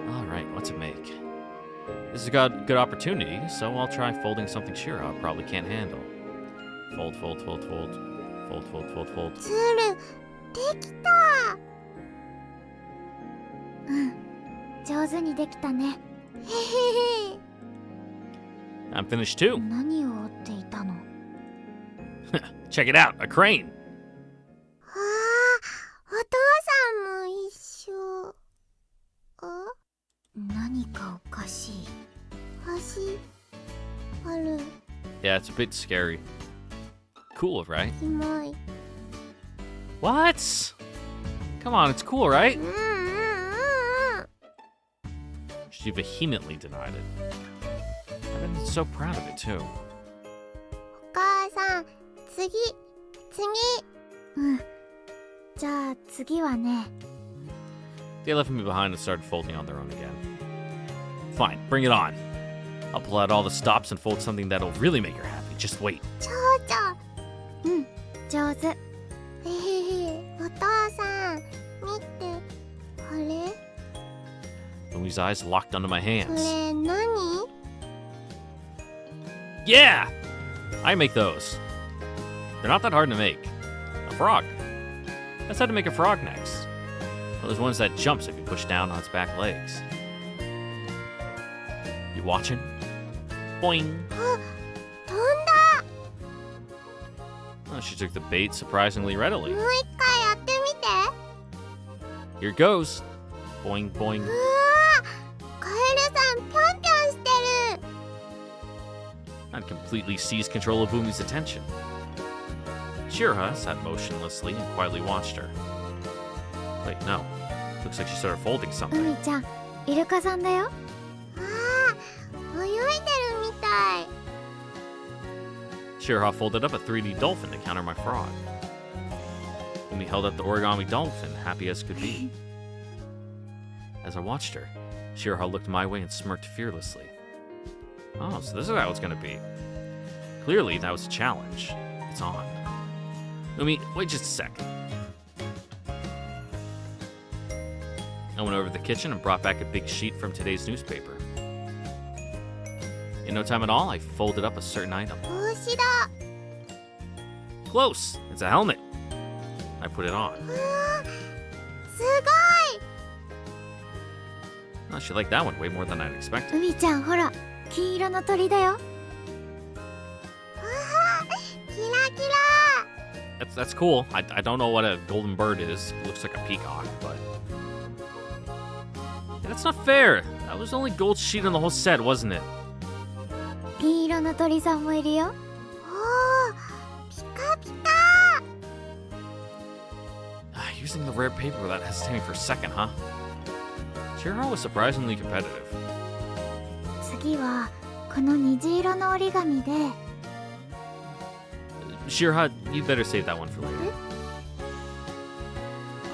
Alright, what's it make? This is a good opportunity, so I'll try folding something Shira probably can't handle. Fold, fold, fold, fold. Fold, fold, fold, fold. 鶴できた。上手にできたね。へへへ。 I'm finished too. 何を折っていたの？ Check it out, a crane. ああ、お父さんも一緒。何かおかしい。橋ある。 Yeah, it's a bit scary. Cool, right? キモい。 What? Come on, it's cool, right? うんうんうんうん。 She vehemently denied it. I've been so proud of it too. お母さん、次。うん。じゃあ次はね。 They left me behind and started folding on their own again. Fine, bring it on. I'll pull out all the stops and fold something that'll really make her happy. Just wait. ちょうちょ。うん、上手。へへへ、お父さん、見て。これ Umi's eyes locked onto my こ hands. れ何？ Yeah! I make those. They're not that hard to make. A frog. Let's how to make a frog next. Well, there's ones that jumps if you push down on its back legs. You watching? Boing! 飛んだ。 Oh, she took the bait surprisingly readily. もう一回やってみて。 Here goes. Boing, boing. うわー、カエルさんぴょんぴょんしてる。 I'd completely seized control of Umi's attention. Shira sat motionlessly and quietly watched her. Wait, no. Looks like she started folding う something. みちゃん、イルカさんだよ。ああ、泳いでるみたい。 Shira folded up a 3D dolphin to counter my frog. Umi held up the origami dolphin, happy as could be. As I watched her, Shira looked my way and smirked fearlessly. Oh, so this is how it's gonna be. Clearly, that was a challenge. It's on. Umi, wait just a second. I went over to the kitchen and brought back a big sheet from today's newspaper. In no time at all, I folded up a certain item. 帽子だ。 Close! It's a helmet. I put it on. うわー、す Oh, she liked that one way more than I'd ごい。 expected. うみちゃん、ほら、金色の鳥だよ。わあ、キラキラ。 That's cool. I don't know what a golden bird is. It looks like a peacock, but... Yeah, that's not fair. That was the only gold sheet in the whole set, wasn't it? 銀色の鳥さんもいるよ。おー、ピカピカ。 Using the rare paper without hesitating for a second, huh? Shira was surprisingly competitive. 次はこの虹色の折り紙で。 Shira, you better save that one for later.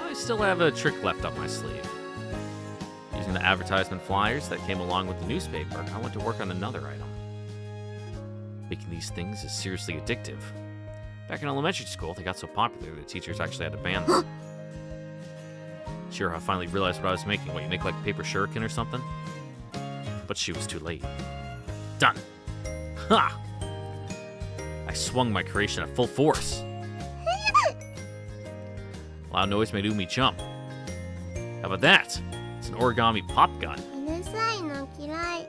I still have a trick left up my sleeve. Using the advertisement flyers that came along with the newspaper, I went to work on another item. Making these things is seriously addictive. Back in elementary school, they got so popular the teachers actually had to ban them. Shira finally realized what I was making. What, you make like paper shuriken or something? But she was too late. Done. Ha! swung my creation at full force. Loud noise made Umi jump. How about that? It's an origami pop gun. うるさいの嫌い。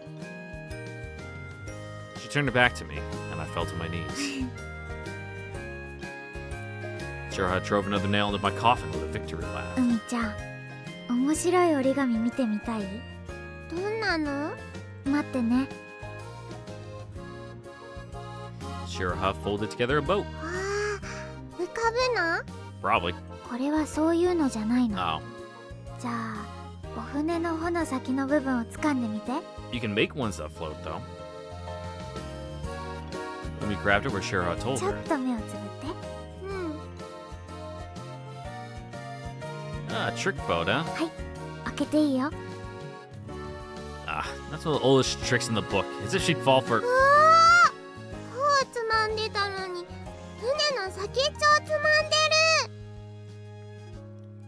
She turned it back to me, and I fell to my knees. Shiroha drove another nail into my coffin with a victory laugh. みちゃん、面白い折り紙見てみたい？どんなの？待ってね。 Shiroha folded together a boat. わあ、浮かぶの？ Probably. これはそういうのじゃないの。 Oh. じゃあ、お船の帆の先の部分を掴んでみて。 You can make ones that float, though. Umi grabbed it where Shiroha told ちょっ her. と目をつぶって。うん。 Ah, trick boat, huh? 開けていいよ。 Ah, that's one of the oldest tricks in the book. As if she'd fall for. うわあ、帆をつまんでたのに、船の先っちょをつまんでる。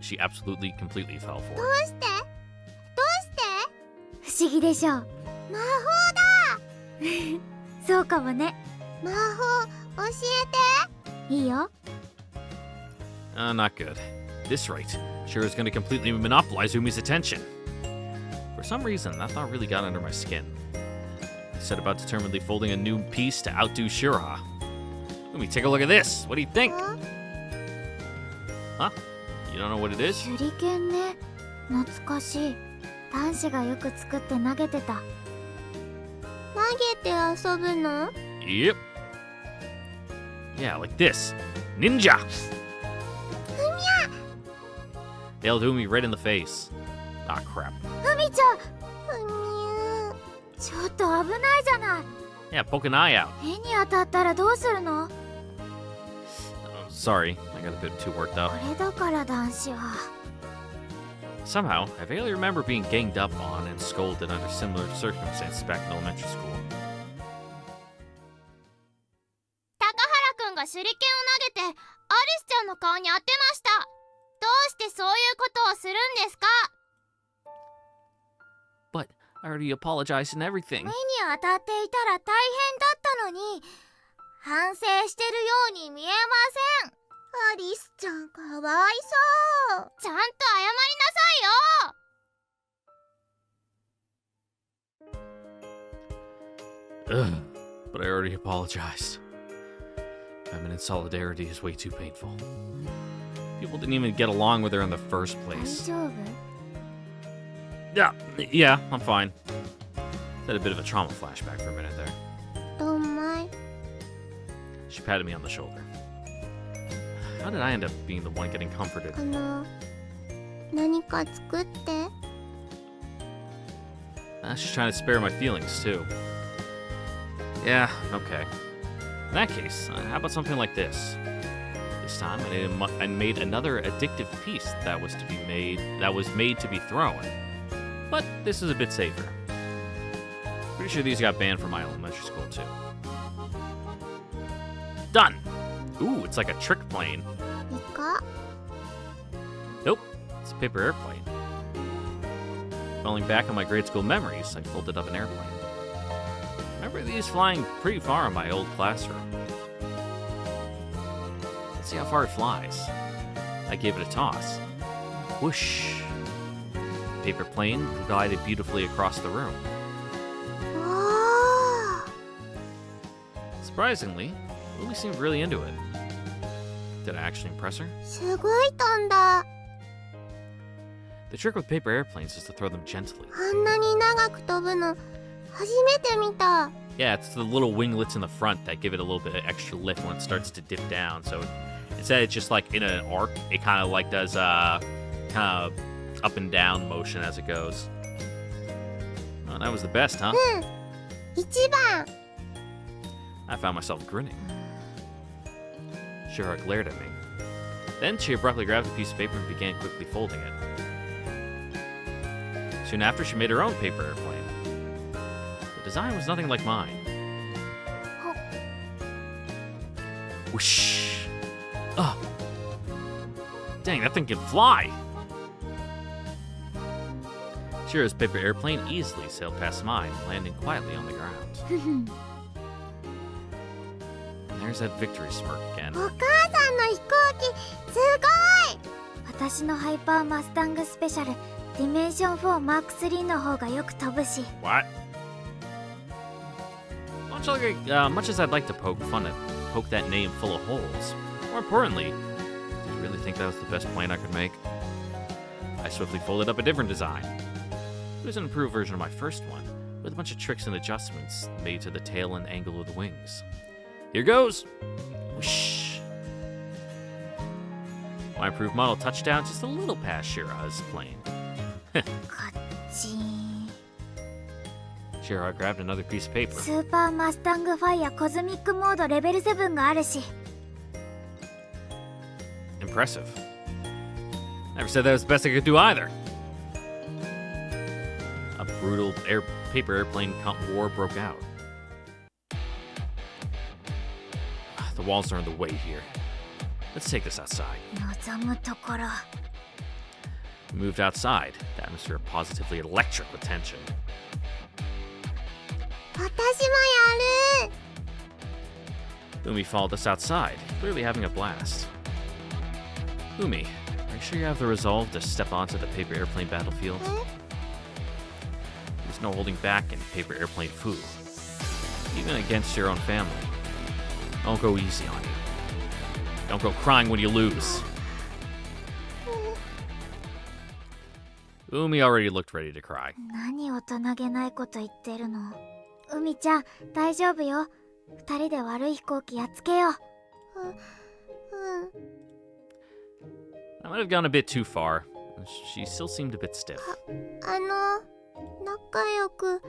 She absolutely, completely fell ど for. うして？どうして？不思議でしょ。魔法だ。そうかもね。魔法教えて。いいよ。 Not good. At this rate, Shiro's going to completely monopolize Umi's attention. For some reason, that thought really got under my skin. I set about determinedly folding a new piece to outdo Shiroha. Umi, take a look at this. What do you think? あ、 Huh? You don't know what it is? 手裏剣ね。懐かしい。男子がよく作って投げてた。投げて遊ぶの？ Yep. Yeah, like this. Ninja! Nailed Umi right in the face. Ah, crap. ふみちゃん。ふみゅー。ちょっと危ないじゃない。 Yeah, poke an eye out. 手に当たったらどうするの？ Oh, sorry, I got a bit too worked up. これだから男子は。 Somehow, I vaguely remember being ganged up on and scolded under similar circumstances back in elementary school. 高原くんが手裏剣を投げてアリスちゃんの顔に当てました。どうしてそういうことをするんですか？ But I already apologized and everything. 目に当たっていたら大変だったのに、反省してるように見えません。アリスちゃんかわいそう。ちゃんと謝りなさいよ。 Ugh, but I already apologized. Feminine solidarity is way too painful. People didn't even get along with her in the first 大 place. 丈夫？ Yeah, I'm fine. Had a bit of a trauma flashback for a minute there. どんまい。 She patted me on the shoulder. How did I end up being the one getting comforted? 何か作って。 She's trying to spare my feelings, too. Yeah, okay. In that case, how about something like this? This time, I made another addictive piece that was made to be thrown. But this is a bit safer. Pretty sure these got banned from my elementary school, too. Done! Ooh, it's like a trick plane. イカ？ Nope, it's a paper airplane. Falling back on my grade school memories, I folded up an airplane. Remember these flying pretty far in my old classroom. Let's see how far it flies. I gave it a toss. Whoosh! The paper plane glided beautifully across the room. おー。 Surprisingly, Lily seemed really into it. Did I actually impress her? すごい飛んだ。 The trick with paper airplanes is to throw them gently. あんなに長く飛ぶの初めて見た。 Yeah, it's the little winglets in the front that give it a little bit of extra lift when it starts to dip down. So instead it's just like in an arc, it kind of like does kind of up and down motion as it goes. Oh, that was the best, huh? 一番。 I found myself grinning. Shira glared at me. Then she abruptly grabbed a piece of paper and began quickly folding it. Soon after, she made her own paper airplane. The design was nothing like mine. Whoosh! Ugh! Dang, that thing can fly! Shira's paper airplane easily sailed past mine, landing quietly on the ground. And There's that victory smirk again. お母さんの飛行機すごい。私のハイパーマスタングスペシャルディメンション4マーク3の方がよく飛ぶし。 What? Much as I'd like to poke that name full of holes, more importantly, did you really think that was the best plane I could make? I swiftly folded up a different design. It was an improved version of my first one, with a bunch of tricks and adjustments made to the tail and angle of the wings. Here goes! Whoosh! My improved model touched down just a little past Shira's plane. カッチン。 Shira grabbed another piece of paper. スーパーマスタングファイアコズミックモードレベル7があるし。 Impressive. Never said that was the best I could do either. A brutal paper airplane war broke out. The walls are in the way here. Let's take this outside. 望むところ。 We moved outside, the atmosphere positively electric with tension. 私もやる。 Umi followed us outside, clearly having a blast. Umi, are you sure you have the resolve to step onto the paper airplane battlefield? There's no holding back in paper airplane foo. Even against your own family. Don't go easy on you. Don't go crying when you lose. Umi already looked ready to cry. 何大人げないこと言ってるの。海ちゃん、大丈夫よ。二人で悪い飛行機やっつけよう。I might have gone a bit too far. She still seemed a bit stiff. 仲良く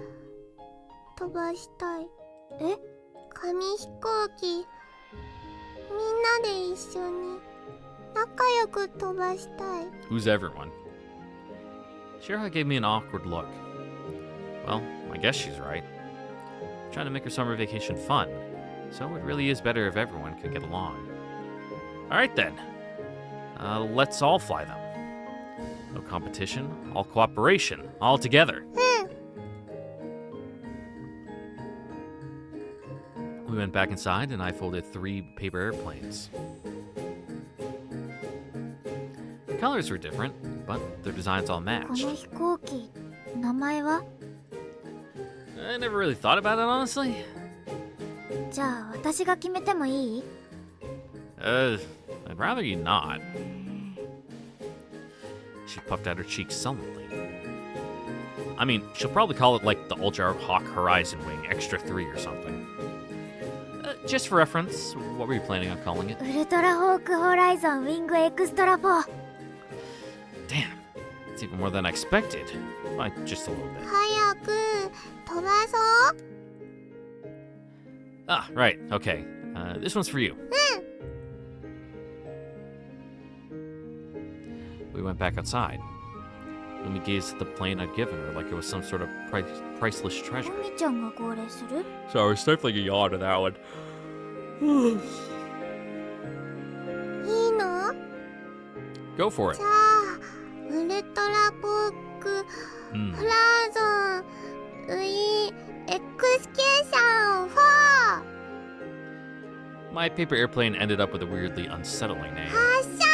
飛ばしたい。え？紙飛行機。みんなで一緒に仲良く飛ばしたい。 Who's everyone? Shira gave me an awkward look. Well, I guess she's right. I'm trying to make her summer vacation fun, so it really is better if everyone could get along. Alright then. Let's all fly them. No competition, all cooperation, all together. We went back inside and I folded 3 paper airplanes. The colors were different, but their designs all こ matched. の飛行機、名前は？ I never really thought about it, honestly. じゃあ私が決めてもいい？ I'd rather you not. She puffed out her cheeks sullenly. I mean, she'll probably call it like the Ultra Hawk Horizon Wing Extra 3 or something. Just for reference, what were you planning on calling it? ウルトラホークホライゾンウィングエクストラ4。 Damn, it's even more than I expected. By just a little bit. 早く飛ばそう。 Ah, right, okay. This one's for you. We went back outside. Umi gazed at the plane I'd given her like it was some sort of priceless treasure. 海ちゃんが号令する？ So I was stifling a yawn to that one. いいの？ Go for it. じゃあウルトラポーク Hmm. ホラーゾンウィエクスケーション4。 My paper airplane ended up with a weirdly unsettling name. 発射！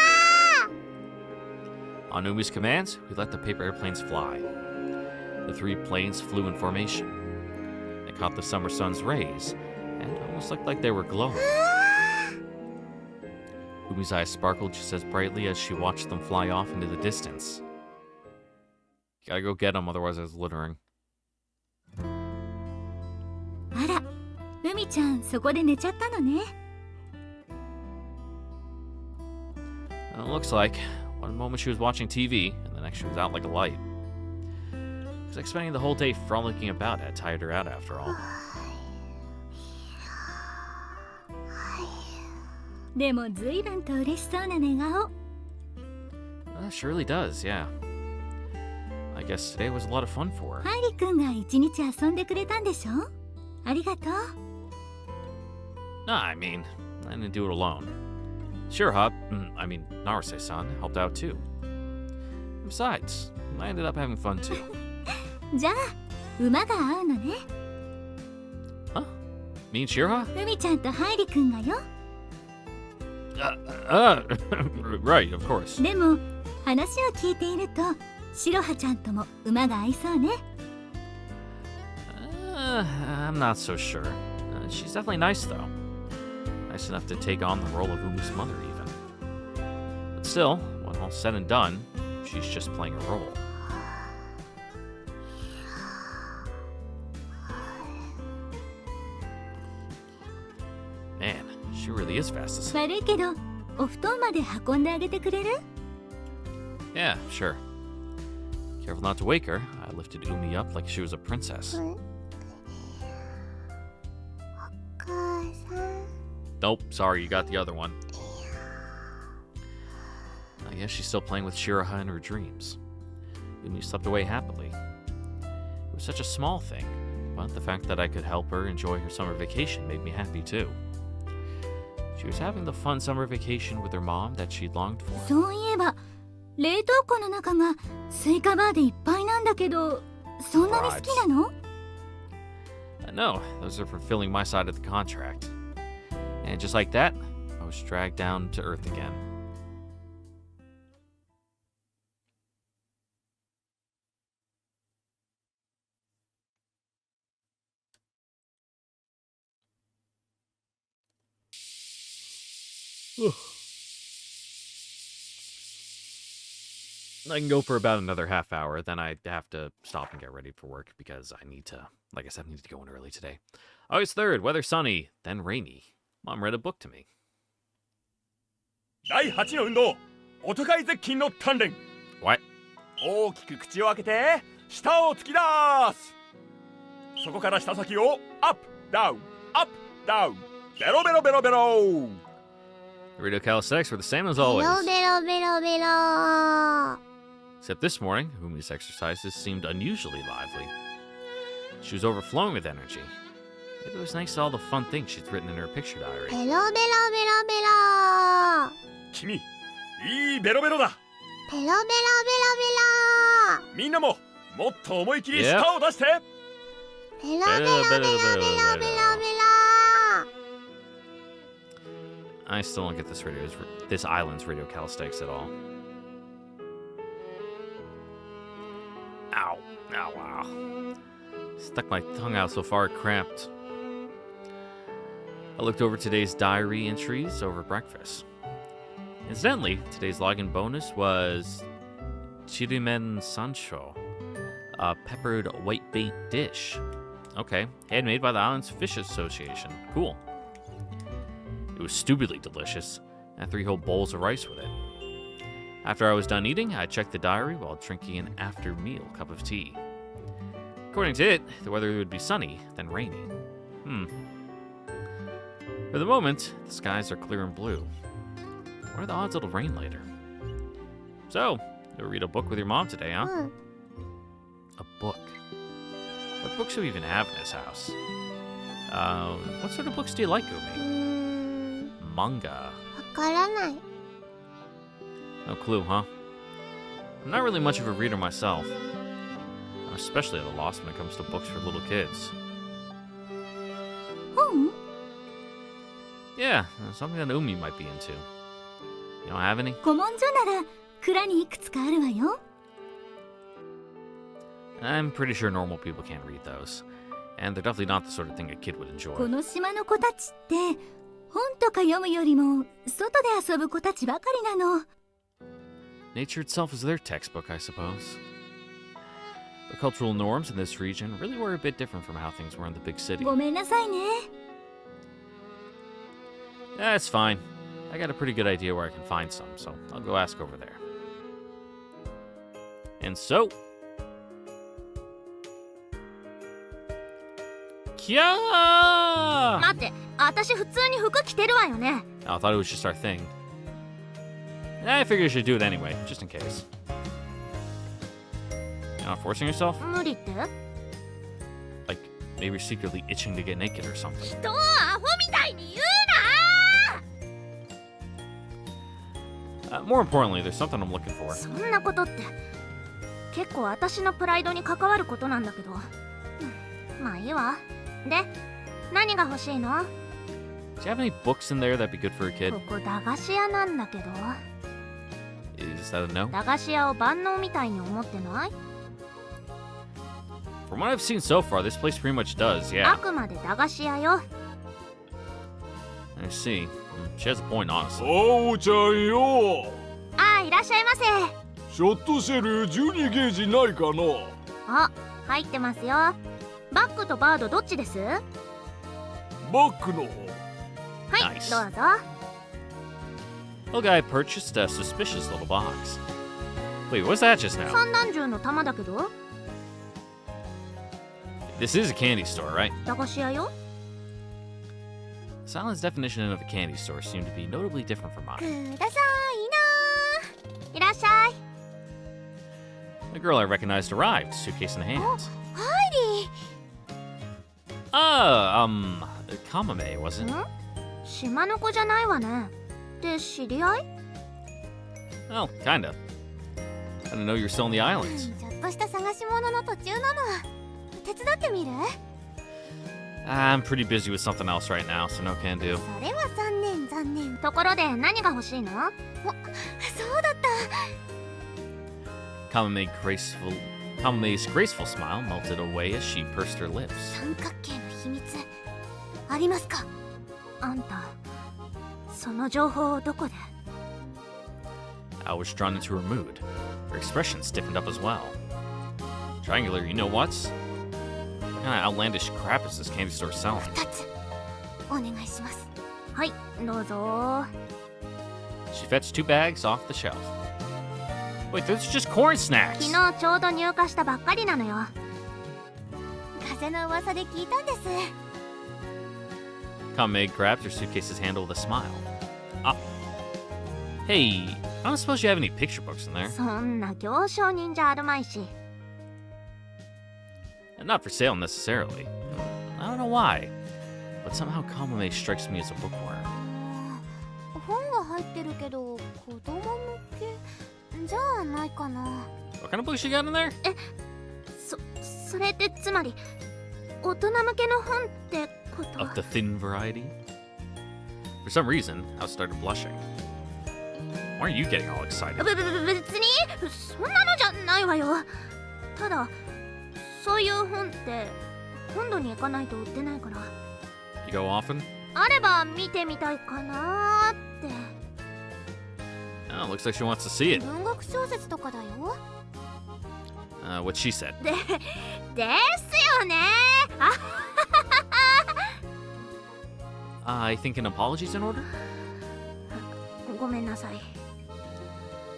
On Umi's commands, we let the paper airplanes fly. The 3 planes flew in formation. They caught the summer sun's rays, and almost looked like they were glowing. Umi's eyes sparkled just as brightly as she watched them fly off into the distance. Gotta go get them, otherwise I was littering. あら、海ちゃんそこで寝ちゃったのね。 And it looks like one moment she was watching TV, and the next she was out like a light. Because spending the whole day frolicking about had tired her out after all. でもずいぶんと嬉しそうな寝顔。 Surely does, yeah. I guess today was a lot of fun for her. ハリ君が一日遊んでくれたんでしょ？ありがとう。 Nah, I mean, I didn't do it alone. Shira, Naruse-san helped out too. Besides, I ended up having fun too. じゃあ馬が合うのね。Me and Shira? 海ちゃんとハイリくんがよ。 Right, of course. でも話を聞いているとシロハちゃんとも馬が合いそうね。 I'm not so sure. She's definitely nice, though. Nice enough to take on the role of Umi's mother, even. But still, when all's said and done, she's just playing a role. Man, she really is fast asleep. 悪いけどお布団まで運んであげてくれる？ Yeah, sure. Careful not to wake her. I lifted Umi up like she was a princess. お母さん。 Nope, sorry, you got the other one. I guess she's still playing with Shiraha in her dreams. Umi slept away happily. It was such a small thing, but the fact that I could help her enjoy her summer vacation made me happy too. She was having the fun summer vacation with her mom that she'd longed for. そういえば冷凍庫の中がスイカバーでいっぱいなんだけど、そんなに好きなの？ No, those are for filling my side of the contract. And just like that, I was dragged down to earth again. I can go for about another half hour, then I have to stop and get ready for work because I need to, like I said, I need to go in early today. August 3rd, weather sunny, then rainy. Mom read a book to me. 第8の運動、おとかい絶筋の鍛錬。 What? 大きく口を開けて舌を突き出す。そこから舌先をアップダウンアップダウン、ベロベロベロベロ。 Radio calisthenics were the same as ベ always. ロベロベロベロ。 Except this morning, Umi's exercises seemed unusually lively. She was overflowing with energy. Maybe it was thanks to all the fun things she'd written in her picture ベ diary. ロベロベロベロ。君、いいベロベロだ。ベロベロベロベロ。みんなももっと思い切り Yep. 舌を出して。ベロベロベロベロベロベロ。 I still don't get this island's radio calisthenics at all. Ow. Ow, wow. Stuck my tongue out so far it cramped. I looked over today's diary entries over breakfast. Incidentally, today's login bonus was Chirimen Sancho, a peppered whitebait dish. Okay, handmade by the Islands Fish Association. Cool. It was stupidly delicious. I had 3 whole bowls of rice with it. After I was done eating, I checked the diary while drinking an after-meal cup of tea. According to it, the weather would be sunny, then rainy. For the moment, the skies are clear and blue. What are the odds it'll rain later? So, you'll read a book with your mom today, huh? うん。 A book. What books do we even have in this house? What sort of books do you like, Umi? Manga. わからない。 No clue, huh? I'm not really much of a reader myself. I'm especially at a loss when it comes to books for little kids. 本？ Yeah, something that Umi might be into. You don't have any? 古文書なら蔵にいくつかあるわよ。 I'm pretty sure normal people can't read those. And they're definitely not the sort of thing a kid would こ enjoy. の島の子たちって本とか読むよりも外で遊ぶ子たちばかりなの。 Nature itself is their textbook, I suppose. The cultural norms in this region really were a bit different from how things were in the big city. ごめんなさいね。 That's fine. I got a pretty good idea where I can find some, so I'll go ask over there. And so... Kya! 待って、私普通に服着てるわよね。 I thought it was just our thing. I figured you should do it anyway, just in case. You're not forcing yourself? 無理って？ Like, maybe you're secretly itching to get naked or something. 人をアホみたいに言う More importantly, there's something I'm looking for. な！そんなことって結構私のプライドに関わることなんだけど。まあいいわ。で、何が欲しいの？ Do you have any books in there that'd be good for a kid? ここ駄菓子屋なんだけど。 Is that a no? 駄菓子屋を万能みたいに思ってない？ From what I've seen so far, this place pretty much does, あ yeah. くまで駄菓子屋よ。 I see. She has a point, honestly. おうちゃんよ。ああ、いらっしゃいませ。ショットシェル12ゲージないかな。あ、入ってますよ。バッグとバードどっちです？はバックの方。い、 Nice. どうぞ。 Okay, I purchased a suspicious little box. Wait, what was that just now? 散弾銃の弾だけど。 This is a candy store, right? 駄菓子屋よ。 Silent's definition of a candy store seemed to be notably different from く mine. ださいな。いらっしゃい。 The girl I recognized arrived, suitcase in hands. ハイ Kamame, wasn't リ it? ー。島の子じゃないわね。で、知り合い？ Well, kinda. I didn't know you were still in the islands. ちょっとした探し物の途中なの。手伝ってみる？ I'm pretty busy with something else right now, so no can do. それは残念。ところで何が欲しいの？そうだった。 Kamame's graceful smile melted away as she pursed her lips. 三角形の秘密ありますか？あんた、その情報をどこで？ I was drawn into her mood. Her expression stiffened up as well. Triangular, you know what's? What kind of outlandish crap is this candy store selling? 2つお願いします。はい、どうぞ。 She fetched 2 bags off the shelf. Wait, those are just corn 昨 snacks! 日ちょうど入荷したばっかりなのよ。風の噂で聞いたんです。 Kamame grabbed her suitcase's handle with a smile. Ah. Hey, I don't suppose you have any picture books in there? そんな行商人じゃあるまいし。 Not for sale necessarily. I don't know why. But somehow Kamame strikes me as a bookworm. 本が入ってるけど子供向けじゃあないかな。 What kind of books you got in there? それってつまり大人向けの本ってこと？ Of the thin variety? For some reason, I started blushing. Why are you getting all excited? 別にそんなのじゃないわよ。ただそういう本って本土に行かないと売ってないから。 You go often? あれば見てみたいかなーって。 Oh, looks like she wants to see it. 文学小説とかだよ。 What she said. ですよね。I think an apology's in order? ごめんなさい。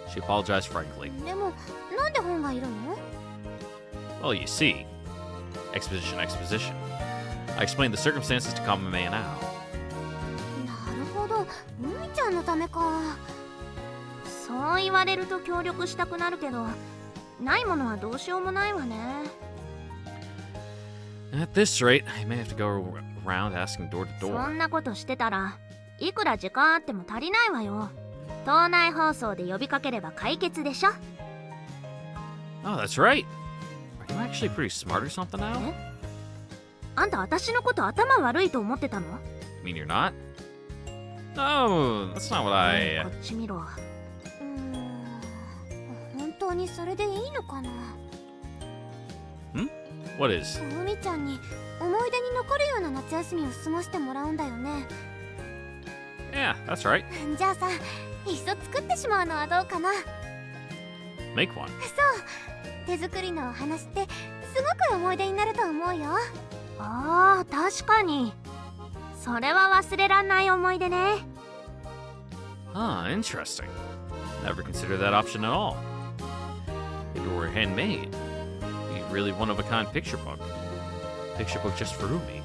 She apologized frankly. でもなんで本がいるの？ Well, you see. Exposition. I explained the circumstances to Kamame and Al. なるほど、海ちゃんのためか。そう言われると協力したくなるけど、ないものはどうしようもないわね。 At this rate, I may have to go around asking door to そ door. んなことしてたらいくら時間あっても足りないわよ。島内放送で呼びかければ解決でしょ。 Oh, that's right. Are you actually pretty smart or something now? あんた私のこと頭悪いと思ってたの？ You mean you're not? No, that's not what こ I... っち見ろ。本当にそれでいいのかな？ What is? 海ちゃんに思い出に残るような夏休みを過ごしてもらうんだよね。 Yeah, that's right. じゃあさ、いっそ作ってしまうのはどうかな？ Make one. 手作りのお話ってすごく思い出になると思うよ。ああ、確かに。それは忘れらんない思い出ね。 Ah, interesting. Never considered that option at all. If it were handmade, it'd be really one-of-a-kind picture book. Picture book just for Umi.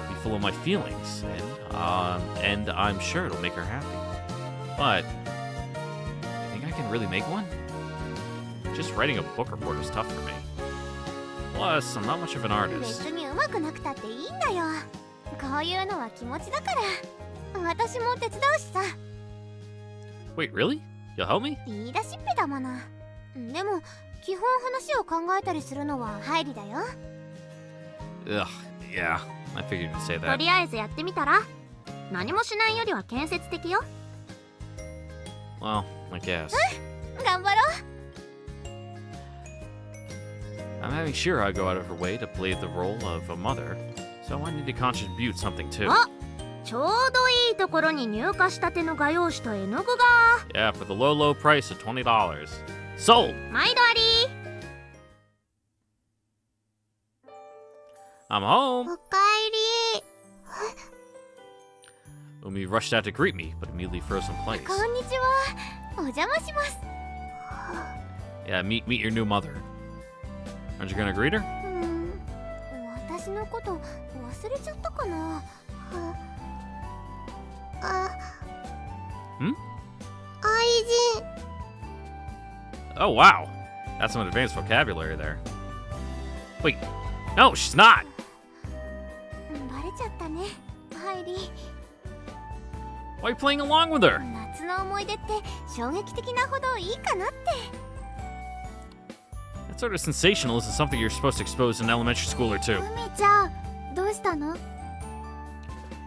Be full of my feelings, and I'm sure it'll make her happy. But, you think I can really make one? Just writing a book report is tough for me. Plus, I'm not much of an artist. 別に上手くなくたっていいんだよ。こういうのは気持ちだから。私も手伝うしさ。 Wait, really? You'll help me? 言い出しっぺだもの。でも基本話を考えたりするのは入りだよ。 Ugh, yeah. I figured you'd say と that. りあえずやってみたら。何もしないよりは建設的よ。 Well, I guess. 頑張ろ I'm having Shira go out of her way to play the role of a mother, so I need to contribute something too. う。ちょうどいいところに入荷したての画用紙と絵の具が。 Yeah, for the low, low price of $20. Sold! 毎度あり。 I'm home! おかえり。 Umi rushed out to greet me, but immediately froze in place. こんにちは。お邪魔します。 Yeah, meet your new mother. Aren't you gonna greet her? 私のこと忘れちゃったかな。愛人。 Oh, wow. That's some advanced vocabulary there. Wait, no, she's not! バレちゃったね。ハイリー。 Why are you playing along with her? 夏の思い出って衝撃的なほどいいかなって。 That sort of sensational isn't something you're supposed to expose in elementary school or two. 海ちゃん、どうしたの？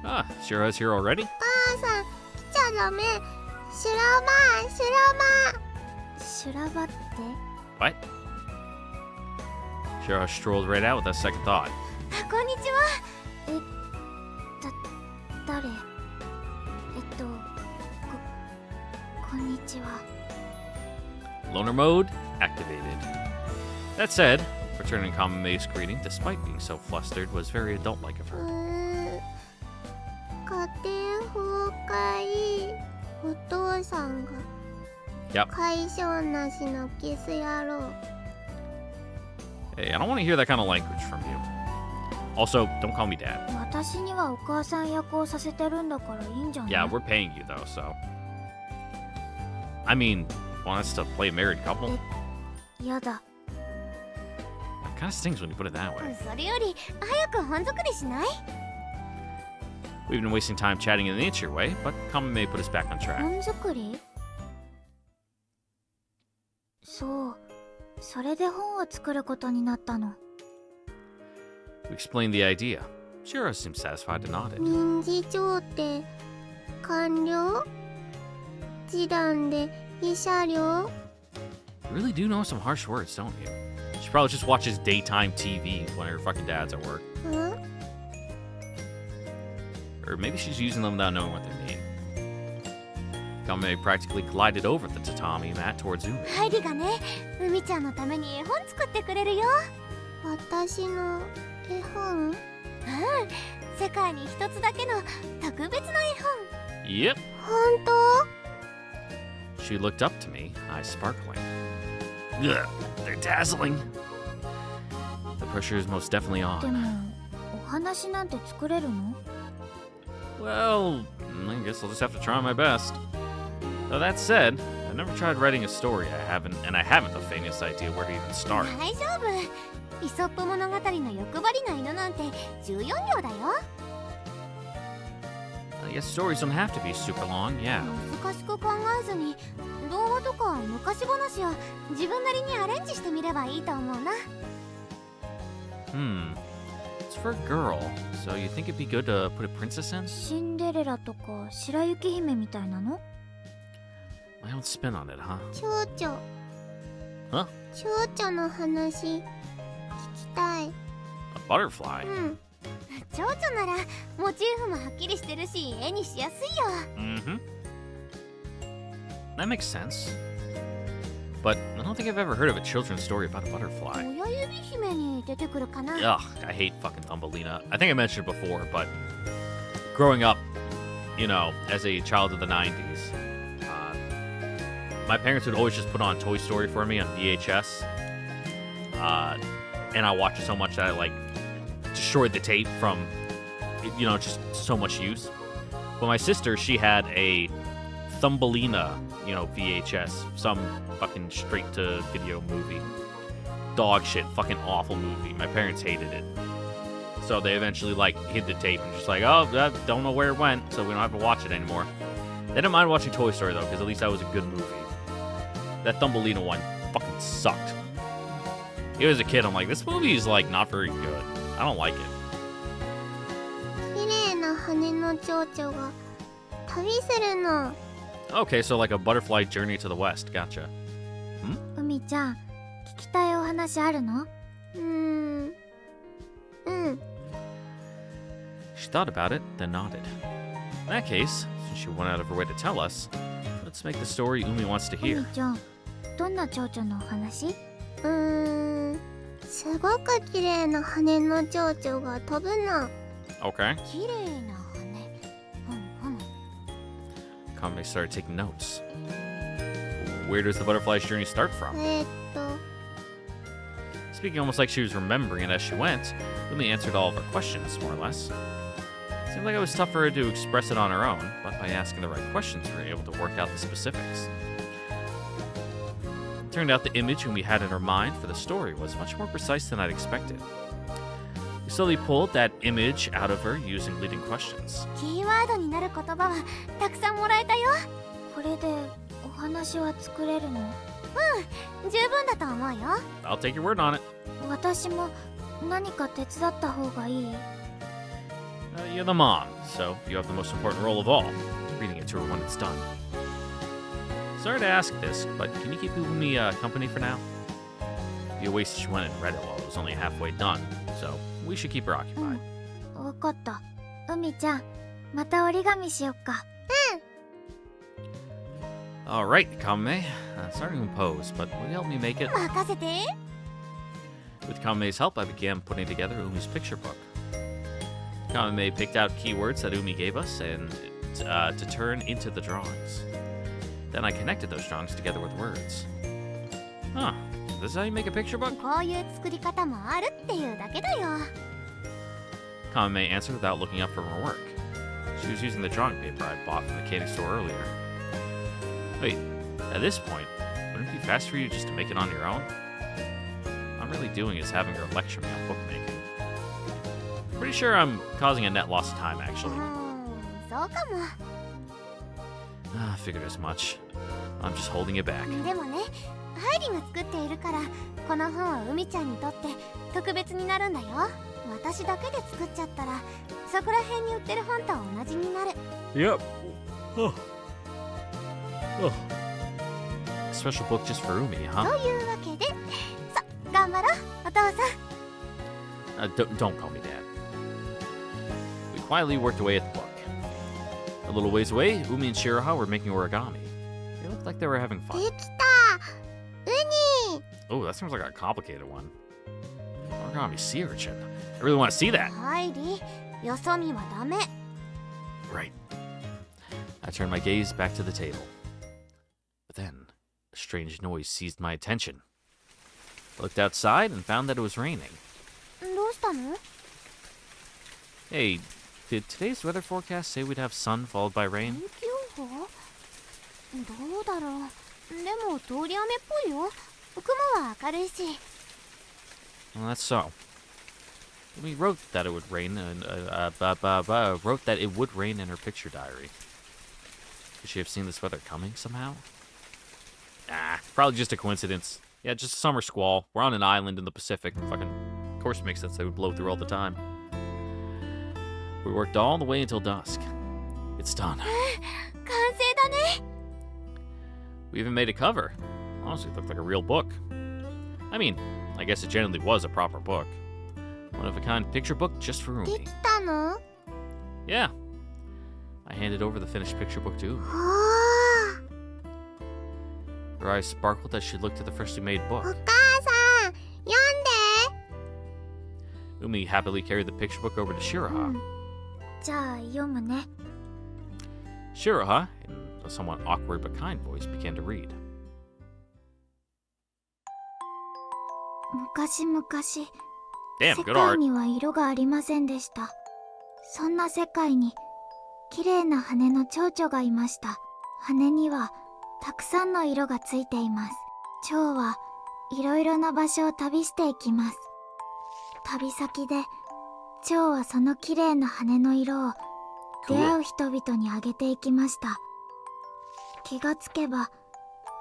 Ah, Shira's here already? 母さん、来ちゃダメ。修羅場、修羅場。修羅場って？ What? Shira strolled right out with that second thought. こんにちは。誰？こんにちは。 Loner mode activated. That said, returning Kamame's greeting, despite being so flustered, was very adult-like of her. 家庭崩壊。お父さんが。Yep. 解消なしのキス野郎。 Hey, I don't want to hear that kind of language from you. Also, don't call me dad. 私にはお母さん役をさせてるんだからいいんじゃない？ Yeah, we're paying you though, so. I mean, want us to play a married couple? やだ。 It kind of stings when you put it that way. それより早く本作りしない？ We've been wasting time chatting in the nature way, but Kamame put us back on track. 本作り？そう。それで本を作ることになったの。 We explained the idea. Shira seemed satisfied and nodded. 民事調停完了？示談で慰謝料？ You really do know some harsh words, don't you? She probably just watches daytime TV when her fucking dad's at work. ん？ Or maybe she's using them without knowing what they mean. Kamame practically glided over the tatami mat towards Umi. ハイリがね、海ちゃんのために絵本作ってくれるよ。私の絵本？うん。世界に一つだけの特別な絵 Yep. 本。本当？ She looked up to me, eyes sparkling. Ugh, they're dazzling. The pressure is most definitely で on. も、お話なんて作れるの？ Well, I guess I'll just have to try my best. Though that said, I've never tried writing a story. I haven't the faintest idea where to even start. 大丈夫。イソップ物語の欲張りな犬なんて14行だよ。 I guess stories don't have to be super long, yeah. 難しく考えずに童話とか昔話を自分なりにアレンジしてみればいいと思うな。 It's for a girl, so you think it'd be good to put a princess in? シンデレラとか白雪姫みたいなの？ My own spin on it, huh? 蝶々。Huh? 蝶々の話聞きたい。 A butterfly? うん。蝶々ならモチーフもはっきりしてるし絵にしやすいよ。Mm-hmm. That makes sense. But I don't think I've ever heard of a children's story about a butterfly. 親指姫に出てくるかな。 Ugh, I hate fucking Thumbelina. I think I mentioned it before, but growing up, you know, as a child of the 90s, my parents would always just put on Toy Story for me on VHS. And I watched it so much that I, like, destroyed the tape from, you know, just so much use. But my sister, she had a Thumbelina, you know, VHS, some fucking straight-to-video movie. Dog shit, fucking awful movie. My parents hated it. So they eventually, like, hid the tape and just like, oh, I don't know where it went, so we don't have to watch it anymore. They didn't mind watching Toy Story, though, because at least that was a good movie. That Thumbelina one fucking sucked. Even as a kid, I'm like, this movie is, like, not very good. I don't like it. 蝶々が旅するの。 Okay, so like a butterfly journey to the west. Gotcha. 海ちゃん、聞きたいお話あるの？うん。 She thought about it, then nodded. In that case, since she went out of her way to tell us, let's make the story Umi wants to 海 hear. ちゃん、どんな蝶々のお話？すごく綺麗な羽の蝶々が飛ぶの。 Okay. 綺麗な羽。Kame started taking notes. Where does the butterfly's journey start from? Speaking almost like she was remembering it as she went, Umi answered all of her questions, more or less. Seemed like it was tough for her to express it on her own, but by asking the right questions, we were able to work out the specifics. It turned out the image Umi had in her mind for the story was much more precise than I'd expected. We slowly pulled that image out of her using leading questions. キーワードになる言葉はたくさんもらえたよ。これでお話は作れるの？十分だと思うよ。 I'll take your word on it. 私も何か手伝った方がいい？ You're the mom, so you have the most important role of all, reading it to her when it's done. Sorry to ask this, but can you keep Umi company for now? It'd be a waste if she went and read it while it was only halfway done, so we should keep her occupied. わかった。海ちゃん、また折り紙しよっか。Alright, Kame. Sorry to impose, but will you help me make it? 任せて。 With Kame's help, I began putting together Umi's picture book. Kame picked out keywords that Umi gave us and to turn into the drawings. Then I connected those drawings together with words. Huh. This is how you make a picture book? こういう作り方もあるっていうだけだよ。 Kame answered without looking up from her work. She was using the drawing paper I bought from the candy store earlier. Wait, at this point, wouldn't it be fast for you just to make it on your own? All I'm really doing is having her lecture me on bookmaking. Pretty sure I'm causing a net loss of time, actually. そうかも。 I figured as much. I'm just holding it back. でもね、ハイリが作っているからこの本は海ちゃんにとって特別になるんだよ。私だけで作っちゃったらそこら辺に売ってる本と同じになる。 Yep. Oh. Oh. A special book just for Umi, huh? というわけで、さ、頑張ろう、お父さん。Don't call me Dad. We quietly worked away at the book. A little ways away, Umi and Shiraha were making origami. They looked like they were having fun. できた。ウニ。 Oh, that seems like a complicated one. Origami sea urchin. I really want to see that. ハイリ、よそ見はダメ。 Right. I turned my gaze back to the table. But then, a strange noise seized my attention. I looked outside and found that it was raining. どうしたの？ Hey, did today's weather forecast say we'd have sun followed by 天 rain? 気予報？どうだろう。でも通り雨っぽいよ。雲は明るいし。 Well, that's so. We wrote that it would rain, and wrote that it would rain in her picture diary. Could she have seen this weather coming somehow? Ah, probably just a coincidence. Yeah, just a summer squall. We're on an island in the Pacific. Fucking, of course, it makes sense they would blow through all the time. We worked all the way until dusk. It's done. 完成だね。 We even made a cover. Honestly, it looked like a real book. I mean, I guess it generally was a proper book. One of a kind picture book just for で Umi. きたの？ Yeah. I handed over the finished picture book to Umi. おー。 Her eyes sparkled as she looked at the freshly made お book. 母さん、読んで。 Umi happily carried the picture book over to Shiraha. じゃあ読むね。 Shiraha, in a somewhat awkward but kind voice, began to read. 昔々、 Damn, 世 good 界 art. には色がありませんでした。そんな世界に綺麗な羽の蝶々がいました。羽にはたくさんの色がついています。蝶はいろいろな場所を旅していきます。旅先で蝶はその綺麗な羽の色を出会う人々にあげていきました。気がつけば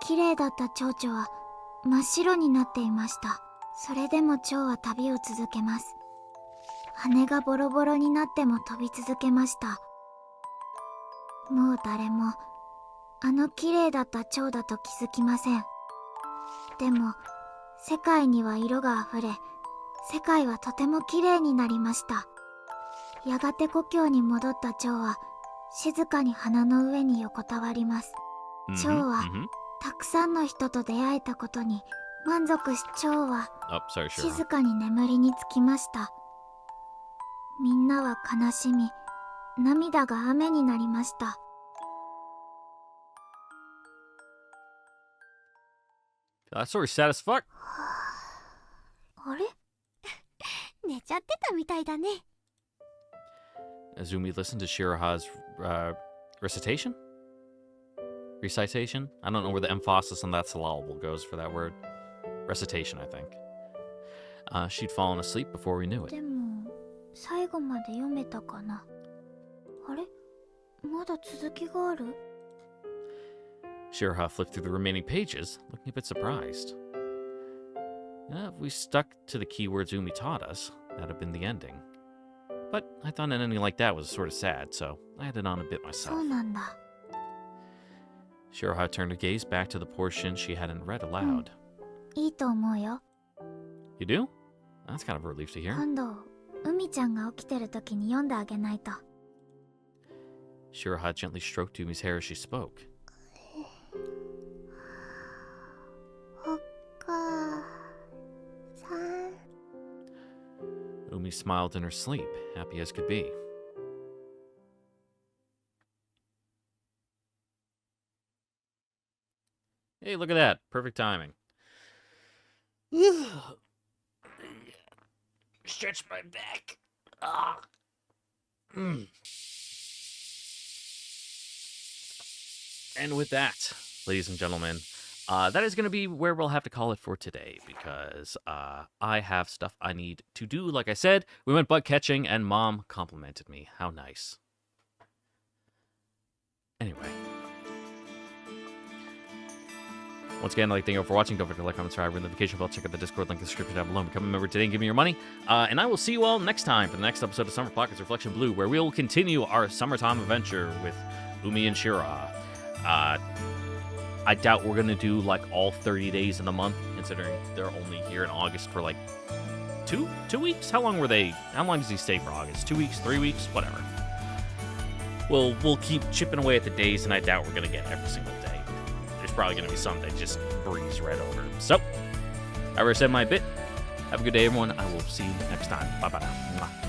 綺麗だった蝶々は真っ白になっていました。それでも蝶は旅を続けます。羽がボロボロになっても飛び続けました。もう誰もあの綺麗だった蝶だと気づきません。でも世界には色があふれ、世界はとても綺麗になりました。やがて故郷に戻った蝶は静かに花の上に横たわります。蝶はたくさんの人と出会えたことに満足し、蝶は Oh, sorry, Shira. 静かに眠りにつきました。みんなは悲しみ、涙が雨になりました。That story's sad as fuck. あれ寝ちゃってたみたいだね。Azumi listened to Shiraha's recitation? Recitation? I don't know where the emphasis on that syllable goes for that word. Recitation, I think. She'd fallen asleep before we knew it. でも最後まで読めたかな。あれまだ続きがある？ Shiraha flipped through the remaining pages, looking a bit surprised. If we stuck to the keywords Umi taught us, that'd have been the ending. But I thought an ending like that was sort of sad, so I added on a bit そ myself. うなんだ。 Shiraha turned her gaze back to the portion she hadn't read aloud. いいと思うよ。 You do? That's kind of a relief to hear. 今度海ちゃんが起きてる時に読んであげないと。 Shiraha gently stroked Umi's hair as she spoke. お母さん。 Umi smiled in her sleep, happy as could be. Hey, look at that. Perfect timing. Stretch my back. And with that, ladies and gentlemen, that is going to be where we'll have to call it for today because I have stuff I need to do. Like I said, we went bug catching and Mom complimented me. How nice. Anyway. Once again, I'd like to thank you all for watching. Don't forget to like, comment, subscribe, ring the notification bell. Check out the Discord link in the description down below. Become a member today and give me your money. And I will see you all next time for the next episode of Summer Pockets Reflection Blue, where we will continue our summertime adventure with Umi and Shira. I doubt we're going to do like all 30 days in the month, considering they're only here in August for like two weeks? How long does he stay for August? 2 weeks, 3 weeks, whatever. We'll keep chipping away at the days, and I doubt we're going to get every single day. There's probably going to be some that just breeze right over. So, I already said my bit. Have a good day, everyone. I will see you next time. Bye-bye now. Mwah.